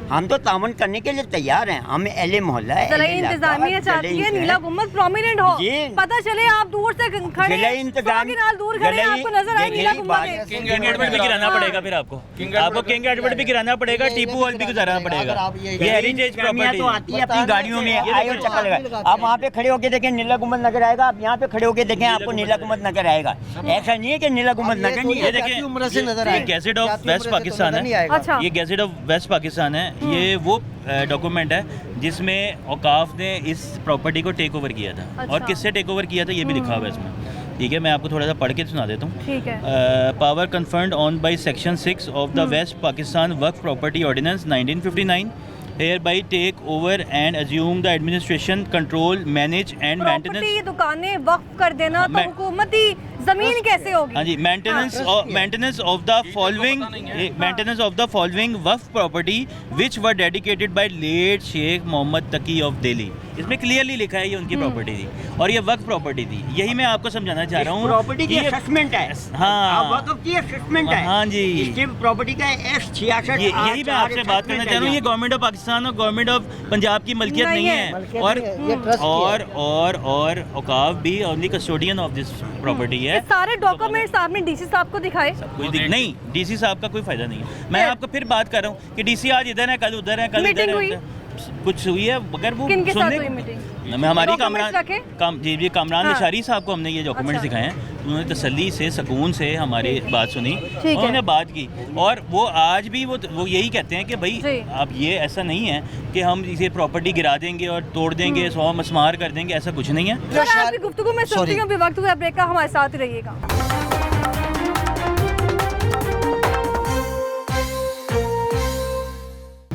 हम तो तावन करने के लिए तैयार हैं। हम एले मोहल्ला है, इंतजामिया चाहती है नीला गुंबद प्रोमिनेंट हो, पता चले आप दूर से खड़े दूर खड़े आपको नजर आए नीला गुंबद। किंग एडवर्ड भी गिराना पड़ेगा, फिर आपको किंग एडवर्ड भी गिराना पड़ेगा, टीपू हॉल भी गुजारना पड़ेगा। ये हेरिटेज प्रॉपर्टी तो आती है अपनी गाड़ियों में, आए और चक्कर लगा। आप वहाँ पे खड़े होके देखें नीला गुंबद नजर आएगा, आप यहाँ पे खड़े होके देखें आपको नीला गुंबद नजर आएगा। ऐसा नहीं है कि नीला गुंबद नजर नहीं है। देखिए ये गैजेट ऑफ वेस्ट पाकिस्तान है, ये गैजेट ऑफ वेस्ट पाकिस्तान है, ये वो डॉक्यूमेंट है जिसमें औकाफ ने इस प्रॉपर्टी को टेक ओवर किया था। और किससे टेक ओवर किया था ये भी लिखा हुआ है इसमें, ठीक है। मैं आपको थोड़ा सा पढ़ के सुना देता हूँ। ठीक है। Power confirmed on by section 6 of the west Pakistan Waqf property ordinance 1959 hereby take over and assume the administration, control, manage and maintenance। दुकानें वक्फ कर देना तो हुकूमती जमीन कैसे होगी? हाँ जी, maintenance of the following Waqf property which were dedicated by late Sheikh Mohammed Taqi of Delhi। इसमें क्लियरली लिखा है ये उनकी प्रॉपर्टी थी और ये वक्त प्रॉपर्टी थी। यही मैं आपको समझाना चाह रहा हूँ। प्रॉपर्टी की ये- असेसमेंट है। हाँ। वक़्फ़ की असेसमेंट है। हाँ जी। इसकी प्रॉपर्टी का S66 यही मैं आपसे बात करना चाह रहा हूँ। ये गवर्नमेंट ऑफ पाकिस्तान और गवर्नमेंट ऑफ पंजाब की मलकियत नहीं है और औकाफ भी only custodian of this property है। ये सारे डॉक्यूमेंट्स आपने डीसी साहब को दिखाए? नहीं, डीसी साहब का कोई फायदा नहीं है। मैं आपको फिर बात कर रहा हूँ कि डीसी आज इधर है, कल उधर है, कल मीटिंग इधर हुई? है, कुछ हुई है मगर वो किनके साथ सुनने हुई मीटिंग? मैं हमारी Documents रखे? जी कामरान हाँ। निशारी साहब को हमने ये डॉक्यूमेंट्स अच्छा। दिखाए हैं। उन्होंने तसल्ली से सुकून से हमारी बात सुनी, है। उन्होंने बात की और वो आज भी वो यही कहते हैं कि भाई जी। अब ये ऐसा नहीं है कि हम इसे प्रॉपर्टी गिरा देंगे और तोड़ देंगे, सौ मस्मार कर देंगे, ऐसा कुछ नहीं है। सर आपकी गुफ्तगू में सुनती हूँ, अभी वक्त हुआ ब्रेक का, हमारे साथ ही रहिएगा।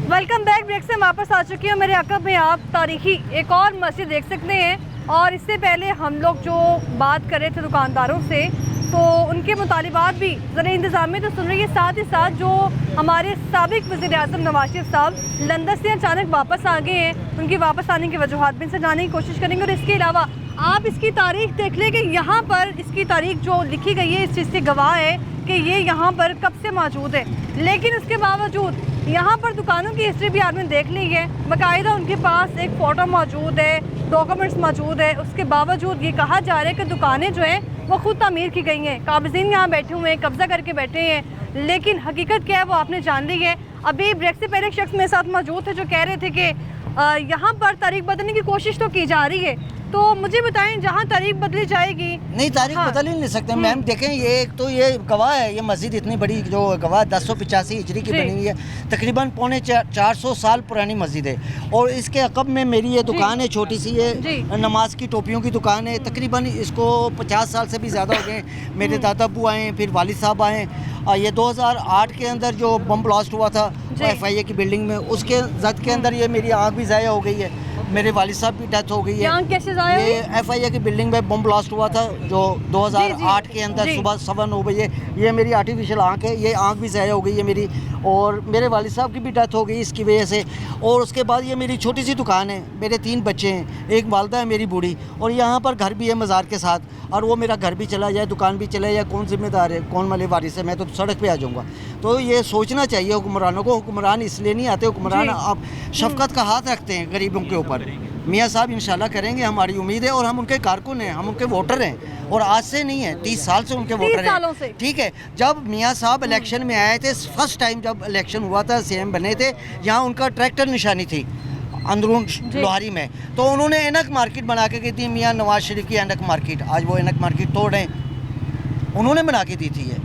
Welcome back. ब्रेक से वापस आ चुकी हूँ। मेरे अकब में आप तारीखी एक और मस्जिद देख सकते हैं और इससे पहले हम लोग जो बात कर रहे थे दुकानदारों से, तो उनके मुतालिबात भी ज़रा इंतज़ाम तो सुन रही है। साथ ही साथ जो हमारे साबिक वज़ीर-ए-आज़म नवाज शरीफ साहब लंदन से अचानक वापस आ गए हैं, उनकी वापस आने की वजूहात भी इनसे जानने की कोशिश करेंगे। और इसके अलावा आप इसकी तारीख देख लें कि यहाँ पर इसकी तारीख जो लिखी गई है इस चीज़ की गवाह है कि ये यहाँ पर कब से मौजूद है। लेकिन उसके बावजूद यहाँ पर दुकानों की हिस्ट्री भी आपने देख ली है, बाकायदा उनके पास एक फ़ोटो मौजूद है, डॉक्यूमेंट्स मौजूद है। उसके बावजूद ये कहा जा रहा है कि दुकानें जो हैं वो खुद तामीर की गई हैं, काबिज़ीन यहाँ बैठे हुए हैं, कब्ज़ा करके बैठे हैं। लेकिन हकीकत क्या है वो आपने जान ली है। अभी ब्रेक से पहले एक शख्स मेरे साथ मौजूद थे जो कह रहे थे कि यहाँ पर तारीख बदलने की कोशिश तो की जा रही है। तो मुझे बताएं, जहाँ तारीख बदली जाएगी। नहीं, तारीख हाँ। बदल ही नहीं सकते मैम। देखें, ये एक तो ये गवाह है, ये मस्जिद इतनी बड़ी जो गवाह 1085 हिजरी की जी। बनी हुई है, तकरीबन पौने 400 साल पुरानी मस्जिद है। और इसके अकब में मेरी ये दुकान है, छोटी सी जी। ये नमाज की टोपियों की दुकान है। तकरीबन इसको 50 साल से भी ज़्यादा हो गए। मेरे दादा अब्बू आए, फिर वालिद साहब आए। ये 2008 के अंदर जो बम ब्लास्ट हुआ था FIA की बिल्डिंग में, उसके जद के अंदर ये मेरी आँख भी ज़ाया हो गई है, मेरे वालिद साहब की डेथ हो गई है। यहाँ कैसे ज़ाया हुई? ये FIA की बिल्डिंग में बम ब्लास्ट हुआ था जो 2008 के अंदर जी। सुबह 7 बजे। ये मेरी आर्टिफिशियल आँख है, ये आँख भी ज़ाया हो गई है मेरी, और मेरे वालिद साहब की भी डेथ हो गई इसकी वजह से। और उसके बाद ये मेरी छोटी सी दुकान है, मेरे 3 बच्चे हैं, एक वालदा है मेरी बूढ़ी, और यहाँ पर घर भी है मज़ार के साथ। और वो मेरा घर भी चला जाए, दुकान भी चला जाए, कौन जिम्मेदार है, कौन मले वारिस है? मैं तो सड़क पे आ जाऊँगा। तो ये सोचना चाहिए हुक्मरानों को। हुक्मरान इसलिए नहीं आते, हुक्मरान आप शफकत का हाथ रखते हैं गरीबों के ऊपर। मियाँ साहब इंशाल्लाह करेंगे, हमारी उम्मीद है, और हम उनके कारकुन हैं, हम उनके वोटर हैं। और आज से नहीं है, 30 साल से उनके वोटर सालों से। हैं। ठीक है, जब मियाँ साहब इलेक्शन में आए थे, फर्स्ट टाइम जब इलेक्शन हुआ था, CM बने थे, यहाँ उनका ट्रैक्टर निशानी थी अंदरून लोहारी में। तो उन्होंने एनक मार्केट बना के की थी, मियाँ नवाज शरीफ की एनक मार्केट। आज वो एनक मार्केट तोड़ रहे हैं, उन्होंने बना के दी थी ये,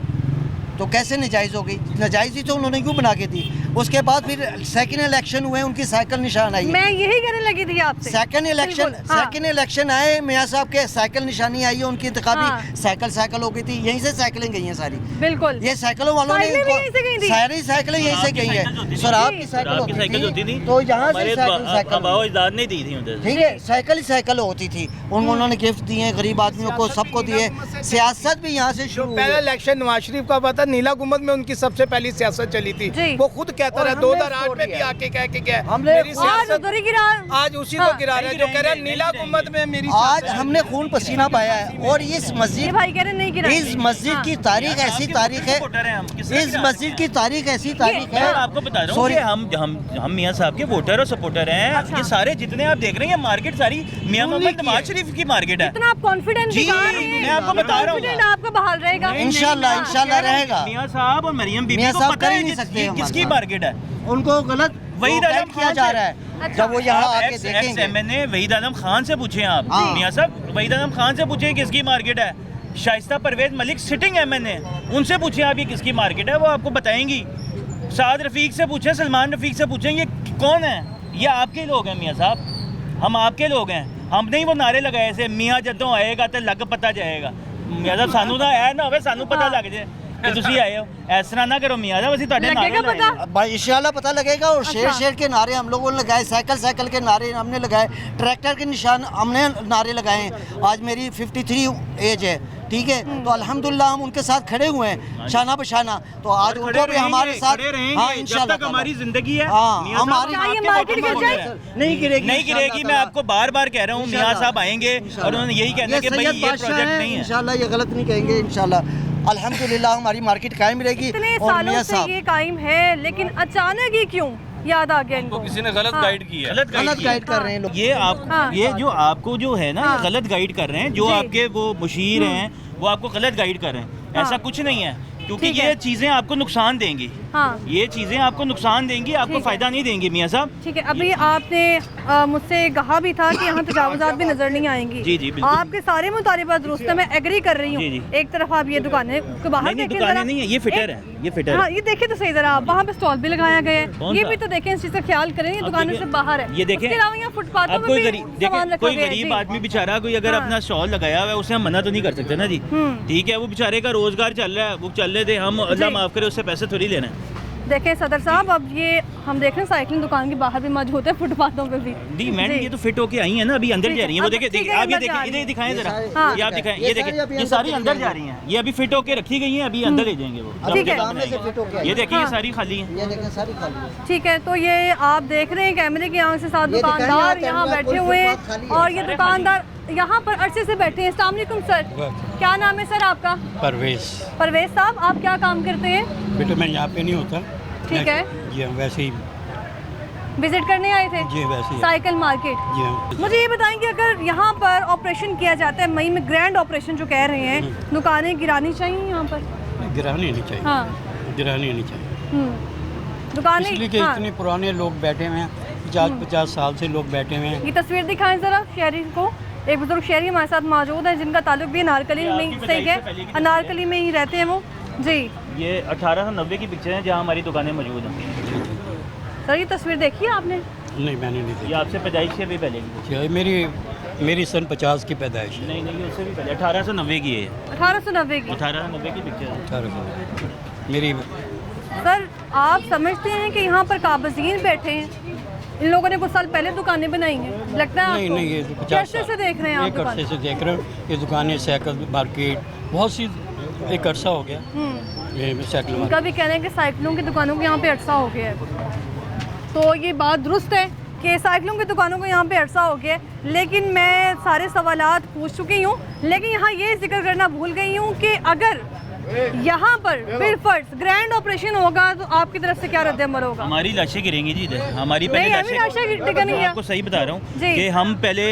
तो कैसे नाजायज़ हो गई? नाजायज़ ही तो उन्होंने क्यों बना के दी? उसके बाद फिर सेकंड इलेक्शन हुए, उनकी साइकिल निशान आई। मैं यही कहने लगी थी आपसे। सेकंड इलेक्शन आए, मियाँ साहब के साइकिल निशानी आई है, उनकी इंतखाबी हाँ। साइकिल हो गई थी। यहीं से साइकिलें गई हैं सारी। बिल्कुल, ये साइकिलों वालों ने साइकिलें भी यहीं से गई थी। सारी साइकिलें यहीं से गई हैं। शराब की साइकिल होती थी, तो यहाँ से साइकिल इजाज़त नहीं दी थी उधर। ठीक है, साइकिल ही साइकिल होती थी। उन्होंने गिफ्ट दिए गरीब आदमियों को, सबको दिए। सियासत भी यहाँ से शुरू पहला इलेक्शन नवाज शरीफ का हुआ था, नीला गुंबद में उनकी सबसे पहली सियासत चली थी। वो खुद कहता रहा, 2008 में भी आके कह के गया मेरी सियासत, आज उसी को गिरा रहा है जो कह रहा है नीला गुंबद में मेरी। आज हमने खून पसीना पाया है। और इस मस्जिद भाई कह रहे नहीं गिरा, इस मस्जिद की तारीख ऐसी तारीख है, इस मस्जिद की तारीख ऐसी तारीख है। मैं आपको बता रहा हूँ कि हम मियाँ साहब के वोटर और सपोर्टर हैं। ये सारे जितने आप देख रहे हैं, मार्केट सारी मियाँ मोहम्मद नवाज शरीफ की मार्केट है। इतना आप कॉन्फिडेंट जी, मैं आपको बता रहा हूँ, आपका बहाल रहेगा इंशाल्लाह रहेगा। मियाँ साहब और मरियम बीबी मियाँ को साहब पता कर है ही नहीं सकते किसकी मार्केट है। उनको गलत वहीद आलम किया जा रहा है। जब वो यहाँ आके देखेंगे, मैंने वहीद आलम खान से पूछे आप, हाँ। मियाँ साहब वहीद आलम खान से पूछे किसकी मार्केट है। शाइस्ता परवेज मलिक सिटिंग MNA, उनसे पूछे आप ये किसकी मार्केट है, वो आपको बताएंगी। साद रफीक से पूछे, सलमान रफीक से पूछे ये कौन है। ये आपके लोग हैं मियाँ साहब, हम आपके लोग हैं। हमने ही वो नारे लगाए से मियाँ जदों आएगा तो लग पता जाएगा। मियाँ साहब सानू ना ऐ ना होवे सानू पता लग जाए कि तुसी आए हो। इस तरह ना करो मियाँ साहब, ਅਸੀਂ ਤੁਹਾਡੇ नारे लगाए। भाई इंशाल्लाह पता लगेगा। और शेर के नारे हम लोगों ने लगाए, साइकिल के नारे हमने लगाए, ट्रैक्टर के निशान हमने नारे लगाए हैं। आज मेरी 53 एज है, ठीक है, तो अल्हम्दुलिल्लाह हम उनके साथ खड़े हुए हैं शाना बशाना, तो आज उनको भी हमारे साथ इंशाल्लाह हमारी जिंदगी है। हमारी नहीं गिरेगी। मैं आपको बार बार कह रहा हूँ, मियाँ साहब आएंगे और उन्होंने यही कहना है कि भाई ये प्रोजेक्ट नहीं है। इंशाल्लाह ये गलत नहीं कहेंगे, इंशाल्लाह अल्हम्दुलिल्लाह हमारी मार्केट कायम रहेगी। इतने और सालों मियाँ से साहब ये कायम है, लेकिन अचानक ही क्यों याद आ गया इनको? किसी ने गलत गाइड की है, गलत गाइड कर रहे हैं लोग। ये आप ये जो आपको जो है ना गलत गाइड कर रहे हैं, जो आपके वो मुशीर हैं वो आपको गलत गाइड कर रहे हैं। ऐसा कुछ नहीं है, क्योंकि ये चीज़ें आपको नुकसान देंगी। ये चीज़ें आपको नुकसान देंगी, आपको फ़ायदा नहीं देंगी मियाँ साहब। ठीक है, अभी आपने मुझसे कहा भी था कि यहाँ तजावुज़ात भी नजर नहीं आएंगी। जी जी बिल्कुल। आपके सारे मुतालिबात दुरुस्त है, मैं एग्री कर रही जी, हूँ। एक तरफ आप ये दुकानें के बाहर नहीं, देखें दुकानें जरा। नहीं है, ये फिटर है, ये फिटर हाँ, है। ये देखिए तो सही जरा, आप वहाँ पे स्टॉल भी लगाया गया है, कौन ये सा? भी तो देखें, इस चीज़ का ख्याल करें, ये दुकानों से बाहर है। ये देखें, उसके अलावा यहाँ फुटपाथों अब में कोई भी सामान रखा कोई गया है। गरीब जी। आदमी बेचारा कोई अगर अपना स्टॉल लगाया हुआ है, उसे हम मना तो नहीं कर सकते ना जी। ठीक है, वो बेचारे का रोजगार चल रहा है, वो चल रहे थे, हम अल्लाह माफ करे उससे पैसे थोड़ी लेना है। देखें सदर साहब, अब ये हम देख रहे हैं साइकिलिंग दुकान के बाहर भी मौजूद है, फुटपाथों पे भी। दी मैडम ये तो फिट होके आई है ना, अभी अंदर जा रही है। वो देखिए ठीक है, आप ये अंदर जा देखिए, रही ये दिखाएं जरा, हाँ। ये आप दिखाएं, ये देखिए, ये सारी अंदर जा रही हैं, ये अभी फिट होके रखी गई हैं, अभी अंदर ले जाएंगे वो। ठीक है। सामने से फिट होके आई। ये देखिए, ये सारी खाली हैं। ये देखें सारी खाली है। ठीक है, तो ये आप देख रहे हैं कैमरे की आंख से साथ ये दिखाएं, दुकानदार यहाँ यहाँ कैमरा बैठे कोई हुए फुटपाथ खाली हैं, है। और ये दुकानदार यहाँ पर अरसे से बैठे हैं। अस्सलाम वालेकुम सर, क्या नाम है सर आपका? परवेज। परवेज साहब, आप क्या काम करते हैं? बेटे मैं यहाँ पे नहीं होता। ठीक है, जी हाँ, वैसे ही। विजिट करने आए थे? जी वैसे ही। Cycle market. जी हाँ। मुझे ये बताएं कि अगर यहाँ पर ऑपरेशन किया जाता है मई में, ग्रैंड ऑपरेशन जो कह रहे हैं, दुकानें गिरानी चाहिए यहाँ पर? गिरानी नहीं चाहिए। हाँ, गिरानी नहीं चाहिए, दुकानें। इसलिए कि हाँ। इतने पुराने लोग बैठे हुए हैं, 50 साल से लोग बैठे हुए हैं। ये तस्वीर दिखाएं जरा शहरी को। एक बुजुर्ग शहरी हमारे साथ मौजूद है, जिनका ताल्लुक भी अनारकली में सही है, अनारकली में ही रहते हैं वो जी। ये 1890 की पिक्चर है जहाँ हमारी दुकानें मौजूद हैं। सर ये तस्वीर देखी है आपने? नहीं मैंने नहीं ये आपसे पैदाइश से भी पहले की। देखी। मेरी सन 50 की पैदाइश है। नहीं उससे भी पहले 1890 की है। 1890 की। 1890 की पिक्चर है। 1800 मेरी। सर आप समझते हैं कि यहाँ पर काबज़ीन बैठे हैं, इन लोगों ने कुछ साल पहले दुकानें बनाई हैं, लगता है आपको? नहीं ये 50 कैसे से देख रहे हैं आप एक अरसे से देख रहे हैं ये दुकानें, साइकिल मार्केट, बहुत सी, एक अरसा हो गया ये साइकिल उनका मार्केट। भी कहना है कि साइकिलों की दुकानों को यहाँ पे अरसा हो गया है, तो ये बात दुरुस्त है कि साइकिलों की दुकानों को यहाँ पे अरसा हो गया है। लेकिन मैं सारे सवालात पूछ चुकी हूँ, लेकिन यहाँ ये जिक्र करना भूल गई हूँ कि अगर यहाँ पर बिलफर्ज ग्रैंड ऑपरेशन होगा तो आपकी तरफ से क्या रद्द-ए-अमल होगा? हमारी लाशें गिरेंगी जी इधर, हमारी नहीं, पहले अभी लाशें गिरने नहीं मैं है। आपको सही बता रहा हूँ जी। कि हम पहले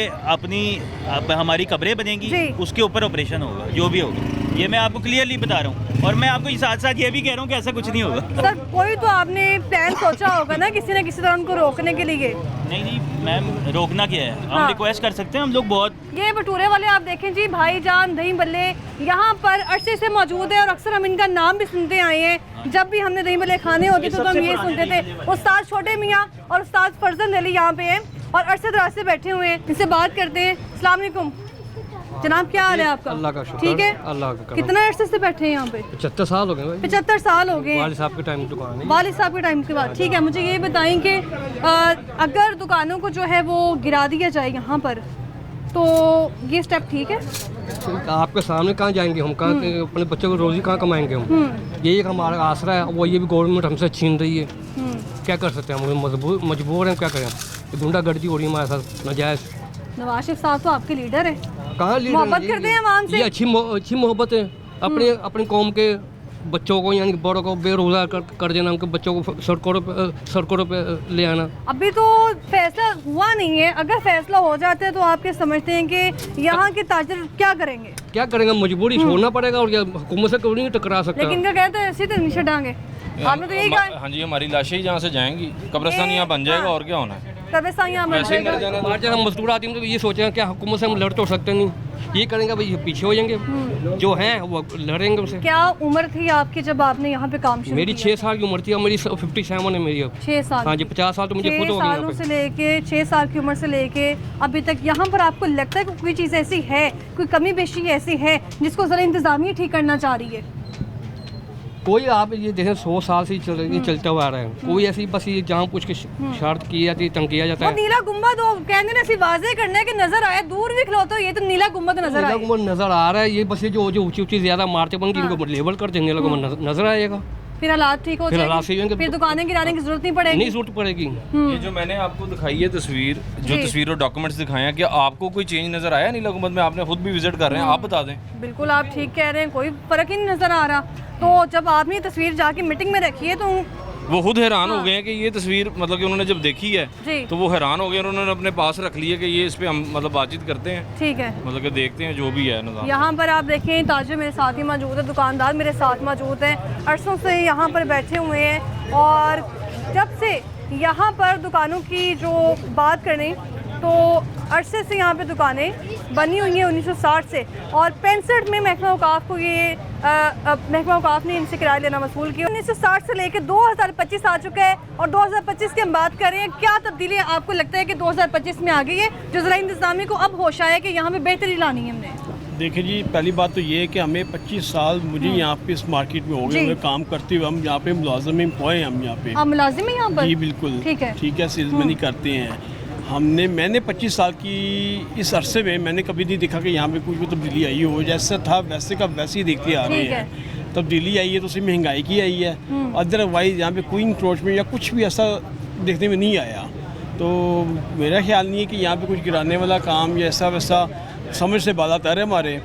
हमारी कब्रें बनेंगी, जी। उसके ऊपर ऑपरेशन होगा, जो भी होगा, ये मैं आपको क्लियरली बता रहा हूँ। और मैं आपको साथ साथ ये भी कह रहा हूँ कि ऐसा कुछ नहीं होगा। सर कोई तो आपने प्लान सोचा होगा ना किसी न किसी तरह उनको रोकने के लिए? नहीं मैम, रोकना क्या है, हम हाँ। रिक्वेस्ट कर सकते हैं, हम लोग बहुत। ये भटूरे वाले आप देखें जी, भाईजान दही बल्ले यहाँ पर अरसे से मौजूद है और अक्सर हम इनका नाम भी सुनते आए हैं। जब भी हमने दही बल्ले खाने होते थे तो हम ये सुनते थे। उस्ताद छोटे मियाँ और उस्ताद फरजंद अली यहाँ पे हैं और अरसे दराज से बैठे हुए हैं, इनसे बात करते हैं। अस्सलाम वालेकुम जनाब, क्या हाल है आपका? अल्लाह का शुक्र। ठीक है, अल्लाह का करम। कितना अरसे से बैठे हैं यहाँ पे? 75 साल हो गए भाई। 75 साल हो गए। वालिद साहब के टाइम की दुकान है। वालिद साहब के टाइम के बाद। ठीक है, मुझे ये बताएं कि अगर दुकानों को जो है वो गिरा दिया जाए यहाँ पर, तो ये स्टेप ठीक है? आपके सामने कहाँ जाएंगे हम, कहाँ अपने बच्चों को रोजी कहाँ कमाएंगे हम? यही एक हमारा आसरा है, वो ये भी गवर्नमेंट हमसे छीन रही है। क्या कर सकते हैं, हम मजबूर हैं, क्या करें? गुंडागर्दी हो रही है हमारे साथ नाजायज़। नवाज शरीफ साहब तो आपके लीडर हैं, कहाँ लीडर? मोहब्बत करते हैं आवाम से। ये अच्छी मोहब्बत है। अपनी कौम के बच्चों को यानी बड़ों को बेरोजगार कर देना, उनके बच्चों को सड़कों पे ले आना। अभी तो फैसला हुआ नहीं है, अगर फैसला हो जाता है तो आप क्या समझते हैं कि यहाँ के ताजर क्या करेंगे? क्या करेंगे, मजबूरी छोड़ना पड़ेगा और क्या, हुकूमत से क्यों नहीं टकरा सकता? लेकिन क्या कहते हैं ऐसे तो नहीं छड़ाएंगे, आपने तो यही कहा। हाँ जी, हमारी लाशें ही यहाँ से जाएंगी, कब्रिस्तान यहाँ बन जाएगा, और क्या होना है? कब्रिस्तान यहाँ बन वैसे ही मर जाएगा। जाना। हमारे जैसा मजदूर आदमी तो ये सोचेंगे क्या हुकूमत से हम लड़ तो सकते नहीं, ये करेंगे भाई, ये पीछे हो जाएंगे, जो हैं वो लड़ेंगे उनसे। क्या उम्र थी आपकी जब आपने यहाँ पे काम शुरू मेरी किया? 6 साल की उम्र थी, अब मेरी 57 है मेरी अब। 6 साल? हाँ जी, 50 साल तो मुझे खुद 6 हो गए यहाँ सालों पे। से लेके 6 साल की उम्र से लेके अभी तक यहाँ पर आपको लगता है कि कोई चीज़ ऐसी है, कोई कमी बेशी ऐसी है जिसको ज़रा इंतज़ामिया ठीक करना चाह रही है? कोई आप ये देखें 100 साल से ही चलता हुआ आ रहा है। कोई ऐसी बस ये जहाँ कुछ की शर्त की जाती है, तंग किया जाता है। नीला गुम्बद कहने ने सिर्फ वाज़ेह करना है कि नजर आया, दूर भी खलो तो ये तो नीला गुम्बद नजर आया। नीला गुम्बद नजर आ रहा है, ये बस ये जो ऊंची ऊंची ज्यादा इमारतें बन गई इनको लेबल कर देंगे, नीला गुम्बद नजर आएगा, फिर हालात ठीक हो जाएंगे, फिर दुकानें गिराने की जरूरत नहीं पड़ेगी। नहीं जरूरत पड़ेगी। ये जो मैंने आपको दिखाई है तस्वीर, जो तस्वीर और डॉक्यूमेंट्स दिखाए हैं, क्या आपको कोई चेंज नजर आया नीला गुंबद में? आपने खुद भी विजिट कर रहे हैं, आप बता दें। बिल्कुल आप ठीक कह रहे हैं, कोई फर्क ही नहीं नजर आ रहा। तो जब आपने तस्वीर जाके मीटिंग में रखी है तो वो खुद हैरान हो गए हैं कि ये तस्वीर मतलब कि उन्होंने जब देखी है तो वो हैरान हो गए, उन्होंने अपने पास रख ली है कि ये इस पे हम मतलब बातचीत करते हैं, ठीक है, मतलब कि देखते हैं जो भी है निज़ाम। यहाँ पर आप देखें ताजिर मेरे साथ ही मौजूद है, दुकानदार मेरे साथ मौजूद हैं, अरसों से यहाँ पर बैठे हुए हैं। और जब से यहाँ पर दुकानों की जो बात करें तो अरसे से यहाँ पे दुकानें बनी हुई हैं 1960 से, और 65 में महकमा औकाफ को ये महकमा औकाफ ने इनसे किराया लेना वसूल किया। 1960 से लेकर 2025 आ चुका है, और 2025 की हम बात कर रहे हैं। क्या तब्दीली आपको लगता है कि 2025 में आ गई है जो ज़रा इंतज़ामी को अब होश आया कि यहाँ पे बेहतरी लानी है हमने? देखिए जी, पहली बात तो ये है कि हमें 25 साल मुझे यहाँ पे इस मार्केट में हो गए हुए काम करते हुए। हम यहाँ पे मुलाजिम एम्प्लॉय हैं, हम यहाँ पे मुलाजिम है यहाँ पर? जी बिल्कुल, ठीक है, सेल्समैनी करते हैं। मैंने 25 साल की इस अरसे में मैंने कभी नहीं देखा कि यहाँ पे कुछ भी तब्दीली आई हो। जैसा था वैसे का वैसे ही देखते आ रहे हैं। तब्दीली आई है तो सिर्फ महंगाई की आई है, अदरवाइज़ यहाँ पे कोई इंक्रोचमेंट या कुछ भी ऐसा देखने में नहीं आया। तो मेरा ख्याल नहीं है कि यहाँ पे कुछ गिराने वाला काम या ऐसा वैसा समझ से बाला तर है हमारे।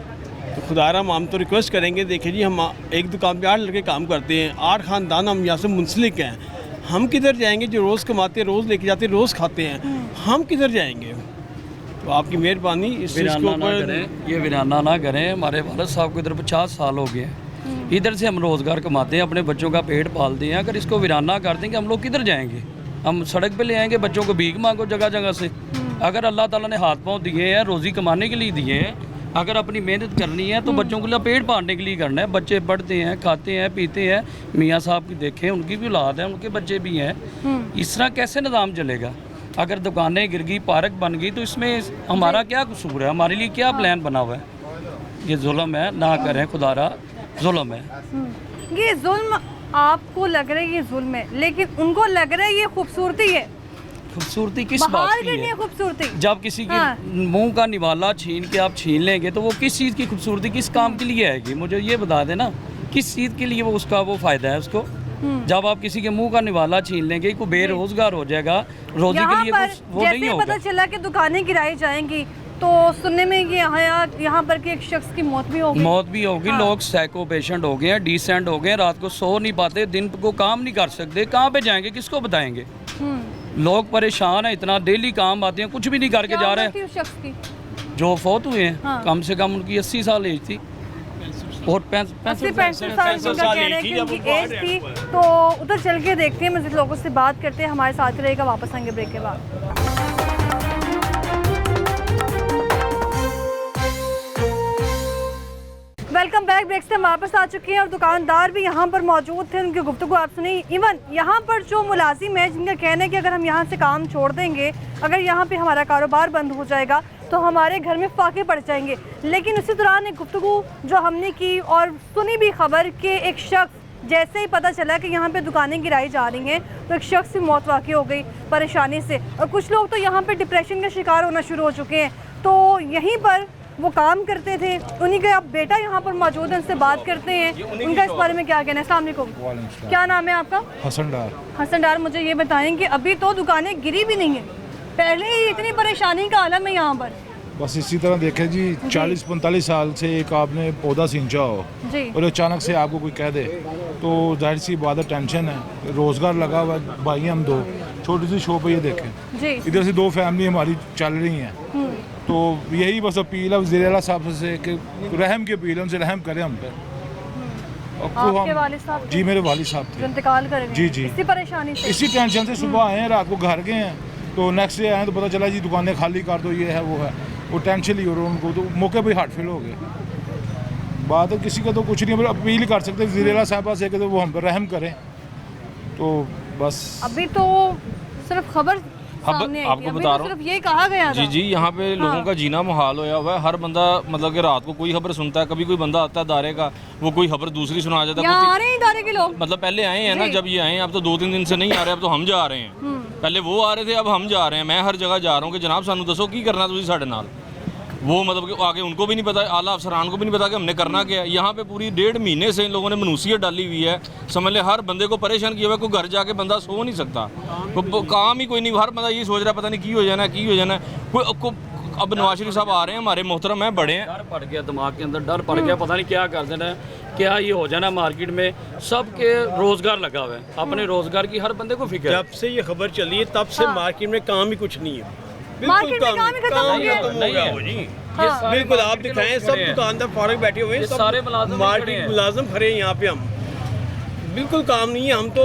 तो खुदारा हम तो रिक्वेस्ट करेंगे, देखिए जी, हम एक दुकान पे 8 लड़के काम करते हैं, 8 ख़ानदान हम यहाँ से मुंसलिक हैं। हम किधर जाएंगे? जो रोज़ कमाते हैं, रोज़ लेके जाते हैं, रोज़ खाते हैं, हम किधर जाएंगे? तो आपकी मेहरबानी इस चीज़ के ऊपर ये वीराना ना करें। हमारे वालद साहब को इधर 50 साल हो गए हैं, इधर से हम रोज़गार कमाते हैं, अपने बच्चों का पेट पालते हैं। अगर इसको वीराना कर देंगे हम लोग किधर जाएंगे? हम सड़क पे ले आएंगे बच्चों को, भीख मांगो जगह जगह से। अगर अल्लाह ताला ने हाथ पाँव दिए हैं, रोज़ी कमाने के लिए दिए हैं, अगर अपनी मेहनत करनी है तो बच्चों के लिए पेट पालने के लिए करना है। बच्चे पढ़ते हैं, खाते हैं, पीते हैं। मियाँ साहब की देखें, उनकी भी औलाद है, उनके बच्चे भी हैं। इस तरह कैसे निज़ाम चलेगा? अगर दुकानें गिर गई, पार्क बन गई, तो इसमें हमारा क्या कसूर है? हमारे लिए क्या प्लान बना हुआ है? ये जुल्म है, ना करें खुदारा, जुल्म है। ये जुल्म आपको लग रहा है ये जुल्म है, लेकिन उनको लग रहा है ये खूबसूरती है। खूबसूरती किस बात की है? खूबसूरती जब किसी के मुंह का निवाला छीन के आप छीन लेंगे तो वो किस चीज़ की खूबसूरती, किस काम के लिए आएगी? मुझे ये बता देना, किस चीज़ के लिए वो उसका वो फ़ायदा है उसको? जब आप किसी के मुंह का निवाला छीन लेंगे, कोई बेरोजगार हो जाएगा, रोजी के लिए वो नहीं होगा। पता चला कि दुकानें गिराई जाएंगी तो सुनने में ये यहाँ पर के एक शख्स की मौत भी होगी। लोग साइको पेशेंट हो गए हैं, डिसेंट हो गए हैं, रात को सो नहीं पाते, दिन को काम नहीं कर सकते, कहाँ पे जाएंगे, किसको बताएंगे? लोग परेशान है इतना, डेली काम आते हैं, कुछ भी नहीं करके जा रहे हैं। शख्स की जो फौत हुए हैं, कम से कम उनकी 80 साल एज थी और 65 साल जिनका कहना है कि उनकी एज थी। तो उधर चल के देखते हैं, मज़ीद लोगों से बात करते हैं। हमारे साथ रहेगा, वापस आएंगे ब्रेक के बाद। Welcome back. ब्रेक से वापस आ चुके हैं और दुकानदार भी यहाँ पर मौजूद थे, उनकी गुफ्तगू आप सुनी। इवन यहाँ पर जो मुलाजिम है जिनका कहना है कि अगर हम यहाँ से काम छोड़ देंगे, अगर यहाँ पे हमारा कारोबार बंद हो जाएगा तो हमारे घर में फाके पड़ जाएंगे। लेकिन उसी दौरान एक गुफ्तगू जो हमने की और सुनी भी खबर कि एक शख्स, जैसे ही पता चला कि यहाँ पे दुकानें गिराई जा रही हैं तो एक शख्स की मौत वाक़ई हो गई परेशानी से, और कुछ लोग तो यहाँ पे डिप्रेशन का शिकार होना शुरू हो चुके हैं। तो यहीं पर वो काम करते थे, उन्हीं का अब बेटा यहाँ पर मौजूद है, उनसे बात करते हैं उनका इस बारे में क्या कहना है। अस्सलाम वालेकुम, क्या नाम है आपका? हसन डार। मुझे ये बताएं कि अभी तो दुकानें गिरी भी नहीं है, पहले ही इतनी परेशानी का आलम है यहाँ पर। बस इसी तरह देखें जी, 40-45 साल से एक आपने पौधा सींचा हो और अचानक से आपको कोई कह दे तो जाहिर सी बात है, टेंशन है। रोज़गार लगा हुआ भाई, हम 2 छोटी सी शॉप है, ये देखें इधर से 2 फैमिली हमारी चल रही हैं। तो यही बस अपील है वज़ीर आला साहब से कि रहम की अपील है, उनसे रहम करें हम पे। आपके वालिद साहब? जी मेरे वालिद साहब थे, इंतकाल कर गए। जी इसी परेशानी से, इसी टेंशन से सुबह आए हैं, रात को घर गए हैं, तो नेक्स्ट डे आए तो पता चला जी दुकानें खाली कर दो, ये है वो है। वो टेंशन ही हो रहा है उनको, तो मौके पर हार्ट फेल हो गए। बात है किसी का तो कुछ नहीं, अपील कर सकते वज़ीर आला साहब से कि तो वो हम पर रहम करें। तो बस अभी तो सिर्फ खबर सामने आई थी। आपको अभी बता तो रहा सिर्फ ये कहा गया था। जी जी, यहाँ पे लोगों का जीना मुहाल होया हुआ है। हर बंदा मतलब कि रात को कोई खबर सुनता है, कभी कोई बंदा आता है दायरे का, वो कोई खबर दूसरी सुना जाता है। यहाँ आ रहे हैं इदारे के लोग, मतलब पहले आए हैं ना, जब ये आए हैं, अब तो 2-3 दिन से नहीं आ रहे, अब तो हम जा रहे हैं। पहले वो आ रहे थे, अब हम जा रहे हैं। मैं हर जगह जा रहा हूँ कि जनाब सानू दसो की करना तुसी साडे नाल। वो मतलब कि आगे उनको भी नहीं पता, आला अफसरान को भी नहीं पता कि हमने करना क्या है। यहाँ पे पूरी 1.5 महीने से इन लोगों ने मनूसियत डाली हुई है, समझ ले। हर बंदे को परेशान किया हुआ है। कोई घर जाके बंदा सो नहीं सकता, काम ही कोई नहीं। हर बंदा ये सोच रहा है पता नहीं की हो जाना है, की हो जाना है। कोई अब नवाज शरीफ साहब आ रहे हैं, हमारे मोहतरम हैं, बड़े हैं। डर पड़ गया दिमाग के अंदर, डर पड़ गया, पता नहीं क्या कर देना है, क्या ये हो जाना मार्केट में। सबके रोजगार लगा हुआ है, अपने रोजगार की हर बंदे को फिक्र है। जब से ये खबर चली है तब से मार्केट में काम ही कुछ नहीं है। मार्केट में काम ही खत्म हो गया। बिल्कुल, आप दिखाएं सब दुकानदार फारग बैठे हुए हैं, सब सारे मुलाजिम मार्केट मुलाजिम खड़े हैं यहाँ पे। हम बिल्कुल काम नहीं है, हम तो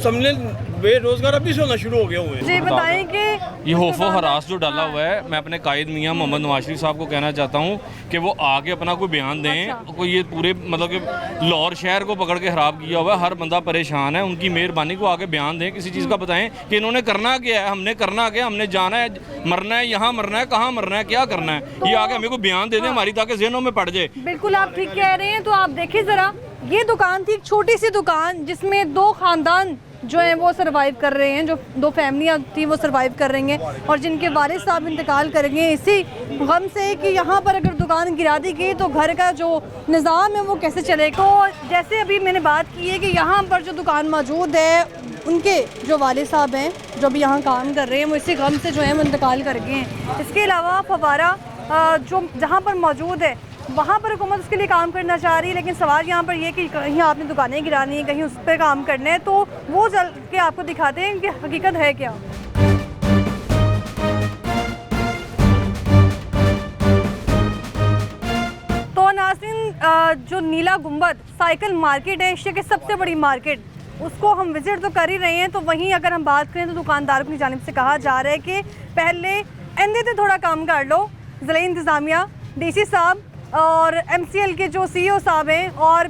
समझे बेरोजगार अभी से होना शुरू हो गए हुए हैं। जी बताएं कि ये खौफो हरास जो डाला हुआ है, मैं अपने कायद मियाँ मोहम्मद नवाज शरीफ साहब को कहना चाहता हूँ कि वो आके अपना कोई बयान दें। कोई ये पूरे मतलब कि लाहौर शहर को पकड़ के खराब किया हुआ है, हर बंदा परेशान है। उनकी मेहरबानी को आके बयान दें, किसी चीज़ का बताएं कि इन्होंने करना क्या है, हमने करना क्या, हमने जाना है, मरना है, यहाँ मरना है, कहाँ मरना है, क्या करना है। ये आके हमें को बयान दे दें हमारी, ताकि ज़हनों में पड़ जाए। बिल्कुल आप ठीक कह रहे हैं। तो आप देखिए ज़रा, ये दुकान थी, एक छोटी सी दुकान जिसमें 2 खानदान जो हैं वो सरवाइव कर रहे हैं, जो 2 फैमिलियां थी वो सरवाइव कर रही हैं, और जिनके वारिस साहब इंतकाल करेंगे इसी गम से कि यहाँ पर अगर दुकान गिरा दी गई तो घर का जो निज़ाम है वो कैसे चलेगा। तो जैसे अभी मैंने बात की है कि यहाँ पर जो दुकान मौजूद है, उनके जो वालिद साहब हैं जो भी यहाँ काम कर रहे हैं, वो इसी गम से जो है वो इंतकाल कर गए हैं। इसके अलावा फवारा जो जहाँ पर मौजूद है वहाँ पर हुकूमत उसके लिए काम करना चाह रही है, लेकिन सवाल यहाँ पर ये कि कहीं आपने दुकानें गिरानी है, कहीं उस पर काम करना है, तो वो चल के आपको दिखाते हैं कि हकीकत है क्या। तो नाज़रीन, जो नीला गुंबद साइकिल मार्केट है एशिया की सबसे बड़ी मार्केट, उसको हम विज़िट तो कर ही रहे हैं। तो वहीं अगर हम बात करें तो दुकानदारों की जानिब से कहा जा रहा है कि पहले एंदे थोड़ा काम कर लो। ज़िला इंतज़ामिया, DC साहब और MCL के जो CEO साहब हैं और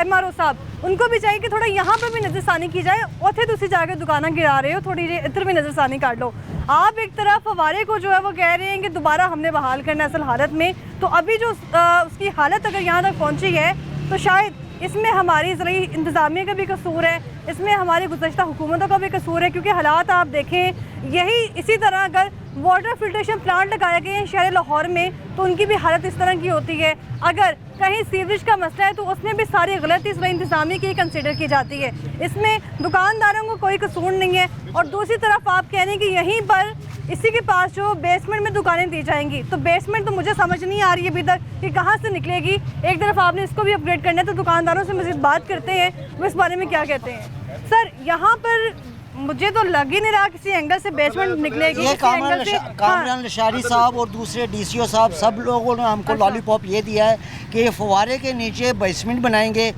MRO साहब, उनको भी चाहिए कि थोड़ा यहाँ पर भी नज़रसानी की जाए। उथे तुसी जाकर दुकाना गिरा रहे हो, थोड़ी इधर भी नज़रसानी कर लो। आप एक तरफ फवारे को जो है वो कह रहे हैं कि दोबारा हमने बहाल करना असल हालत में, तो अभी जो उसकी हालत अगर यहाँ तक पहुँची है तो शायद इसमें हमारी ज़िला इंतज़ामिया का भी कसूर है, इसमें हमारी गुज़श्ता हुकूमतों का भी कसूर है। क्योंकि हालात आप देखें, यही इसी तरह अगर वाटर फिल्ट्रेशन प्लांट लगाए गए हैं शहर लाहौर में तो उनकी भी हालत इस तरह की होती है। अगर कहीं सीवरेज का मसला है तो उसमें भी सारी गलती ज़िला इंतज़ामिया की कंसिडर की जाती है, इसमें दुकानदारों को कोई कसूर नहीं है। और दूसरी तरफ आप कह रहे हैं कि यहीं पर इसी के पास जो बेसमेंट में दुकानें दी जाएंगी, तो बेसमेंट तो मुझे समझ नहीं आ रही है अभी तक कि कहाँ से निकलेगी। एक तरफ आपने इसको भी अपग्रेड करना है, तो दुकानदारों से मज़ीद बात करते हैं वो इस बारे में क्या कहते हैं। सर, यहाँ पर मुझे तो लग ही नहीं रहा किसी एंगल से बेसमेंट निकलेगी। ये कामरान लशारी साहब और दूसरे DCO साहब सब लोगों ने हमको लॉलीपॉप ये दिया है कि फवारे के नीचे बेसमेंट बनाएंगे।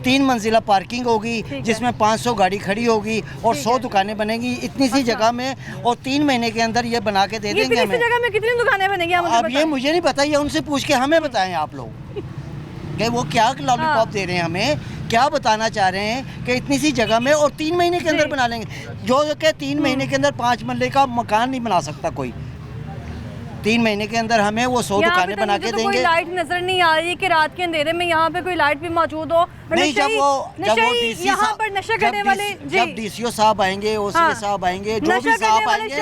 3 मंजिला पार्किंग होगी जिसमें 500 गाड़ी खड़ी होगी और 100 दुकानें बनेंगी इतनी सी जगह में, और 3 महीने के अंदर ये बना के दे देंगे हमें। जगह में कितनी दुकानें बनेंगी? अब ये मुझे नहीं पता, ये उनसे पूछ के हमें बताएं आप लोग कि वो क्या लॉलीपॉप दे रहे हैं हमें, क्या बताना चाह रहे हैं कि इतनी सी जगह में और 3 महीने के अंदर बना लेंगे। जो कि 3 महीने के अंदर 5 मरले का मकान नहीं बना सकता कोई। 3 महीने के अंदर हमें वो 100 दुकानें बना के देंगे। कोई लाइट नजर नहीं आ रही कि रात के अंधेरे में यहाँ पे कोई लाइट भी मौजूद हो। नहीं, जब वो यहाँ पर नशा करने वाले जब DCO साहब आएंगे, OCA साहब आएंगे, जो भी साहब आएंगे,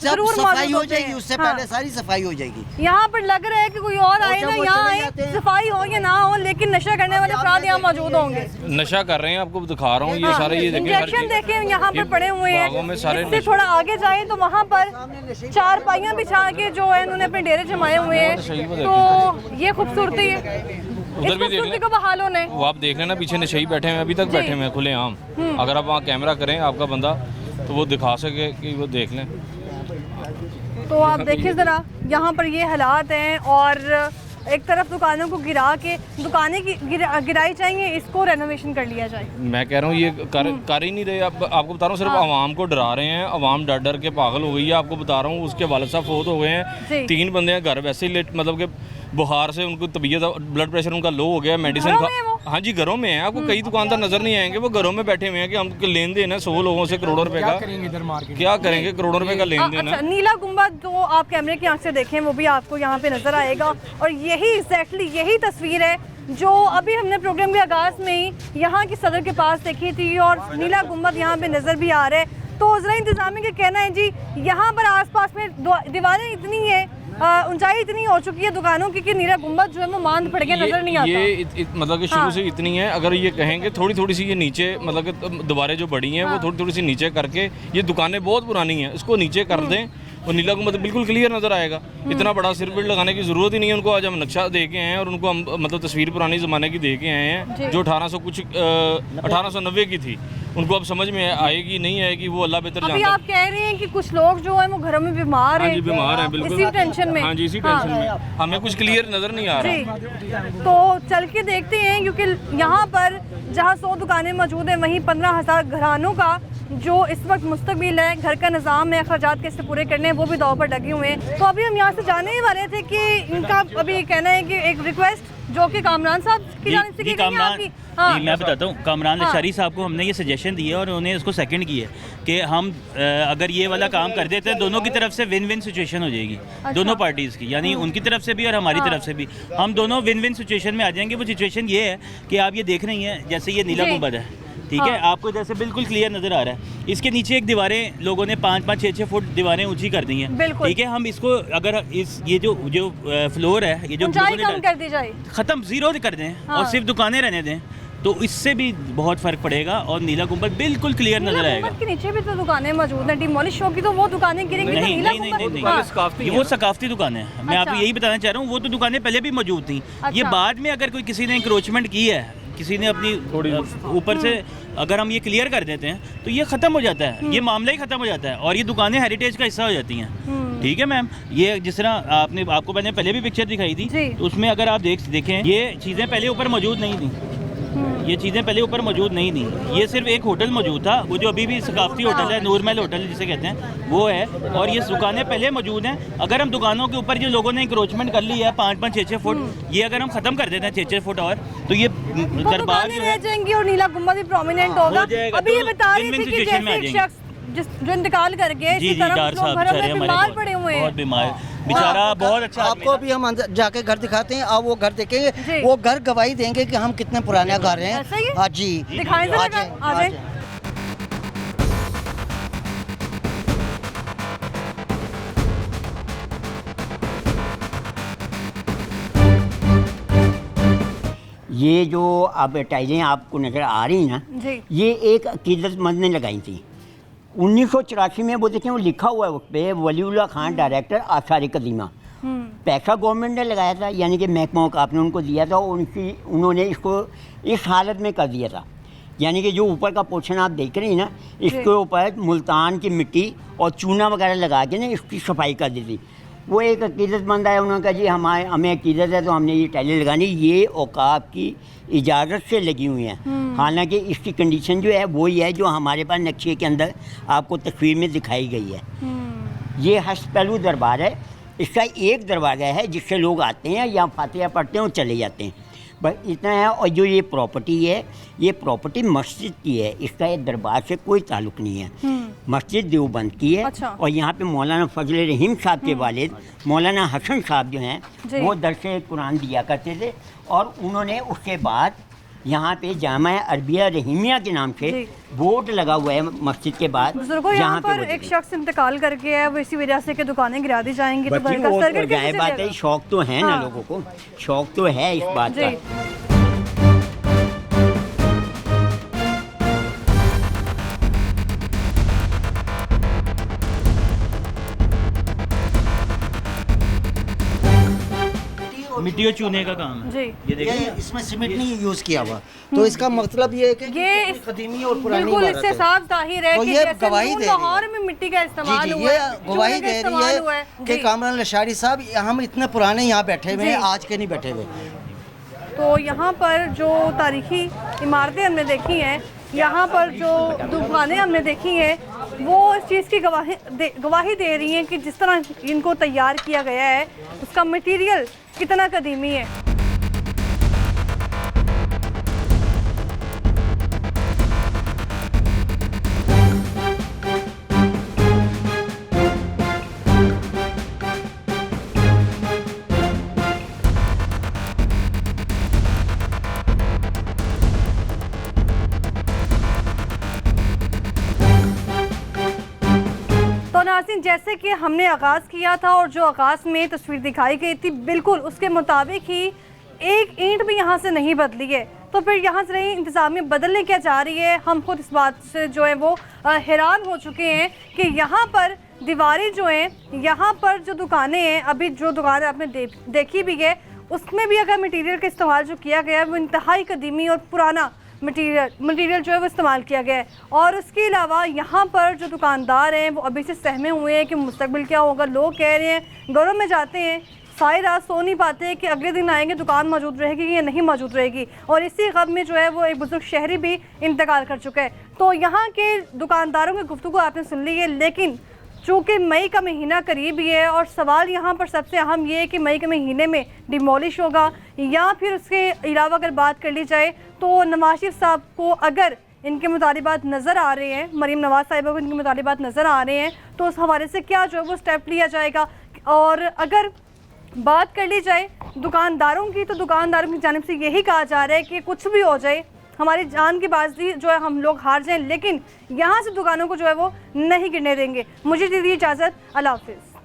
जब सफाई हो जाएगी उससे पहले सारी सफाई हो जाएगी। यहाँ पर लग रहा है कि कोई और आए ना, यहाँ आए, सफाई हो या ना हो, लेकिन नशा करने वाले अफराद यहाँ मौजूद होंगे। नशा कर रहे हैं, आपको दिखा रहा हूँ ये सारे, ये इंजेक्शन देखे यहाँ पर पड़े हुए हैं। इससे थोड़ा आगे जाए तो वहाँ पर 4 पाइयाँ बिछा के जो है उन्होंने अपने डेरे जमाए हुए हैं। तो ये खूबसूरती है, उधर भी देख को बहाल होने। वो आप देख लेना, पीछे नशेई बैठे हैं, अभी तक बैठे हुए हैं खुले आम। अगर आप वहाँ कैमरा करें आपका बंदा तो वो दिखा सके कि वो देख लें। तो आप देखिए ज़रा, यहाँ पर ये हालात हैं और एक तरफ दुकानों को गिरा के दुकानें गिराई जाएंगे, इसको रेनोवेशन कर लिया जाए। मैं कह रहा हूँ ये कर ही नहीं रहे। आपको बता रहा हूँ, सिर्फ आवाम को डरा रहे हैं। आवाम डर डर के पागल हो गई है। आपको बता रहा हूँ, उसके वालिद साहब फोत हो गए हैं, 3 बंदे हैं घर वैसे ही मतलब कि बुखार से उनको तबीयत, ब्लड प्रेशर उनका लो हो गया, मेडिसिन हाँ जी घरों में है, आपको कई दुकानदार नजर नहीं आएंगे, वो घरों में बैठे हुए हैं कि हम लेन देन है 100 लोगों से करोड़ों रुपए का, क्या करेंगे करोड़ों रुपए का लेन देन है। नीला गुंबद जो आप कैमरे की आंख से देखें वो भी आपको यहाँ पे नजर आएगा, और यही एग्जैक्टली यही तस्वीर है जो अभी हमने प्रोग्राम के आगाज में ही यहाँ की सदर के पास देखी थी, और नीला गुंबद यहाँ पे नजर भी आ रहा है। तो ज़रा इंतजामिया का कहना है जी यहाँ पर आसपास में दीवारें इतनी है, ऊंचाई इतनी हो चुकी है दुकानों की कि नीला गुंबद जो है वो मांद पड़ के नजर नहीं आता। ये मतलब कि शुरू से इतनी है, अगर ये कहेंगे थोड़ी थोड़ी सी ये नीचे मतलब कि दीवारें जो बड़ी हैं वो थोड़ी थोड़ी सी नीचे करके, ये दुकानें बहुत पुरानी हैं, इसको नीचे कर दें और नीला गुंबद बिल्कुल क्लियर नज़र आएगा। इतना बड़ा सिर बिल्ड लगाने की ज़रूरत ही नहीं है उनको। आज हम नक्शा दे के आए हैं और उनको हम मतलब तस्वीर पुरानी ज़माने की दे के आए हैं जो 1890 की थी। उनको अब समझ में आएगी नहीं आएगी वो अल्लाह बेहतर जानता है। अभी आप कह रहे हैं कि कुछ लोग जो है वो घरों में बीमार हैं। हाँ जी बीमार हैं बिल्कुल, इसी टेंशन में। हाँ जी इसी टेंशन में, हमें कुछ क्लियर नज़र नहीं आ रहा। तो चल के देखते हैं, क्योंकि यहाँ पर जहाँ 100 दुकानें मौजूद हैं वहीं 15,000 घरानों का जो इस वक्त मुस्तकबिल है, घर का निज़ाम है, अखराजात कैसे पूरे करने हैं वो भी दाव पर लगे हुए हैं। तो अभी हम यहाँ से जाने ही वाले थे कि इनका अभी कहना है कि एक रिक्वेस्ट जो कि कामरान साहब की जानिब से की गई है आपकी। हाँ। मैं बताता हूँ, कामरान लशारी साहब को हमने ये सजेशन दी है और उन्होंने इसको सेकंड की है कि हम अगर ये वाला काम कर देते हैं दोनों की तरफ से विन विन सिचुएशन हो जाएगी। अच्छा। दोनों पार्टीज़ की, यानी उनकी तरफ से भी और हमारी तरफ से भी, हम दोनों विन विन सिचुएशन में आ जाएंगे। वो सिचुएशन ये है कि आप ये देख रही हैं जैसे ये नीला गुंबद है, ठीक है, आपको जैसे बिल्कुल क्लियर नज़र आ रहा है। इसके नीचे एक दीवारें लोगों ने 5-5, 6-6 फुट दीवारें ऊंची कर दी हैं, ठीक है। हम इसको अगर इस ये जो फ्लोर है ये जो कर दी जाए, ख़त्म ज़ीरो कर दें और सिर्फ दुकानें रहने दें तो इससे भी बहुत फ़र्क पड़ेगा और नीला गुंबद बिल्कुल क्लियर नज़र आएगा। के नीचे भी तो दुकानें मौजूद हैं, डिमोलिश होगी तो वो दुकानें गिरेंगी। नहीं, वो सकाफती दुकानें हैं। मैं आपको यही बताना चाह रहा हूँ, वो तो दुकानें पहले भी मौजूद थी। ये बाद में अगर कोई किसी ने इंक्रोचमेंट की है, किसी ने अपनी ऊपर से अगर हम ये क्लियर कर देते हैं तो ये ख़त्म हो जाता है, ये मामला ही ख़त्म हो जाता है और ये दुकानें हेरिटेज का हिस्सा हो जाती हैं। ठीक है मैम, ये जिस तरह आपको मैंने पहले भी पिक्चर दिखाई थी, तो उसमें अगर आप देखें ये चीज़ें पहले ऊपर मौजूद नहीं थी, ये चीज़ें पहले ऊपर मौजूद नहीं थी। ये सिर्फ एक होटल मौजूद था, वो जो अभी भी सकाफती होटल है, नूरमहल होटल जिसे कहते हैं, वो है। और ये दुकानें पहले मौजूद हैं। अगर हम दुकानों के ऊपर जो लोगों ने इंक्रोचमेंट कर ली है 5-5, 6-6 फुट, ये अगर हम ख़त्म कर देते हैं 6-6 फुट और, तो ये दरबार जो है जाएंगी और नीला गुंबद भी प्रोमिनेंट होगा। अभी ये बता रही थी कि जैसे एक शख्स जो इंतकाल कर गए, इसी तरह लोग घरों में बीमार पड़े हुए हैं, बहुत बीमार बेचारा, बहुत अच्छा। आपको अभी हम अंदर जाके घर दिखाते हैं, आप वो घर देखेंगे, वो घर गवाही देंगे कि हम कितने पुराने घर हैं। हाँ जी, दिखाएं जरा। ये जो अब टाइलें आपको नज़र आ रही हैं ना, ये एक अकीदतमंद ने लगाई थी 1984 में। वो देखें वो लिखा हुआ है उस पर, वलीउल्लाह खान डायरेक्टर आसार कदीमा। पैसा गवर्नमेंट ने लगाया था, यानी कि महकमा आपने उनको दिया था, उन्होंने इसको इस हालत में कर दिया था। यानी कि जो ऊपर का पोर्शन आप देख रही हैं ना, इसके ऊपर मुल्तान की मिट्टी और चूना वगैरह लगा के ना इसकी सफाई कर दी थी। वो एक अकीदतमंद आया, उन्होंने कहा जी हमें अकीदत है तो हमने ये टाइलें लगानी, ये औकाफ की इजाज़त से लगी हुई हैं। हालांकि इसकी कंडीशन जो है वो ही है जो हमारे पास नक्शे के अंदर आपको तस्वीर में दिखाई गई है। ये हस्त पहलू दरबार है, इसका एक दरवाज़ा है जिससे लोग आते हैं या फातिहा पढ़ते हैं और चले जाते हैं, बस इतना है। और जो ये प्रॉपर्टी है, ये प्रॉपर्टी मस्जिद की है, इसका ये दरबार से कोई ताल्लुक़ नहीं है। मस्जिद देवबंद की है। अच्छा। और यहाँ पे मौलाना फजल रहीम साहब के वालिद मौलाना हसन साहब जो हैं वो दरसे कुरान दिया करते थे, और उन्होंने उसके बाद यहाँ पे जामा अरबिया रहीमिया के नाम से बोर्ड लगा हुआ है मस्जिद के बाद। यहाँ पर एक शख्स इंतकाल करके है, वो इसी वजह से कि दुकानें गिरा दी जाएंगी तो घर का सर्किट कैसे बात है, शौक तो है ना लोगों को, शौक तो है इस बात का। मिट्टी और चूने का काम है। ये देखिए इसमें सीमेंट नहीं यूज किया हुआ, तो इसका मतलब ये है कि ये कदीमी और पुरानी बिल्कुल इससे साफ जाहिर है कि ये गवाही दे लाहौर में मिट्टी का इस्तेमाल हुआ है, ये गवाही दे रही है कि कामरान लशारी साहब हम इतने पुराने यहाँ बैठे हुए हैं, आज के नहीं बैठे हुए। तो यहाँ पर जो तारीखी इमारतें हमने देखी हैं, यहाँ पर जो दुकानें हमने देखी हैं, वो इस चीज़ की गवाही दे रही हैं कि जिस तरह इनको तैयार किया गया है उसका मटेरियल कितना कदीमी है। नाज़रीन, जैसे कि हमने आगाज़ किया था और जो आगाज़ में तस्वीर दिखाई गई थी बिल्कुल उसके मुताबिक ही एक ईंट भी यहाँ से नहीं बदली है। तो फिर यहाँ से रही इंतज़ामिया बदलने क्या जा रही है, हम खुद इस बात से जो है वो हैरान हो चुके हैं कि यहाँ पर दीवारें जो हैं, यहाँ पर जो दुकानें हैं, अभी जो दुकान आपने देखी भी है उसमें भी अगर मटेरियल का इस्तेमाल जो किया गया है वो इंतहाई कदीमी और पुराना मटेरियल जो है वो इस्तेमाल किया गया है। और उसके अलावा यहाँ पर जो दुकानदार हैं वो अभी से सहमे हुए हैं कि मुस्तकबिल क्या होगा। लोग कह रहे हैं घरों में जाते हैं, सारी रात सो नहीं पाते कि अगले दिन आएंगे दुकान मौजूद रहेगी या नहीं मौजूद रहेगी। और इसी गम में जो है वो एक बुजुर्ग शहरी भी इंतकाल कर चुका है। तो यहाँ के दुकानदारों की गुफ्तगू आपने सुन ली है, लेकिन चूँकि मई का महीना करीब ही है और सवाल यहाँ पर सबसे अहम ये है कि मई के महीने में डिमोलिश होगा या फिर उसके अलावा अगर बात कर ली जाए तो नवाज शरीफ साहब को अगर इनके मुतालिबात नज़र आ रहे हैं, मरीम नवाज साहिबा को इनके मुतालिबात नज़र आ रहे हैं, तो उस हवाले से क्या जो है वो स्टेप लिया जाएगा। और अगर बात कर ली जाए दुकानदारों की, तो दुकानदारों की जानिब से यही कहा जा रहा है कि कुछ भी हो जाए, हमारी जान की बाजी जो है हम लोग हार जाएं, लेकिन यहाँ से दुकानों को जो है वो नहीं गिरने देंगे। मुझे दीजिए इजाज़त, अल्लाह हाफ़िज़।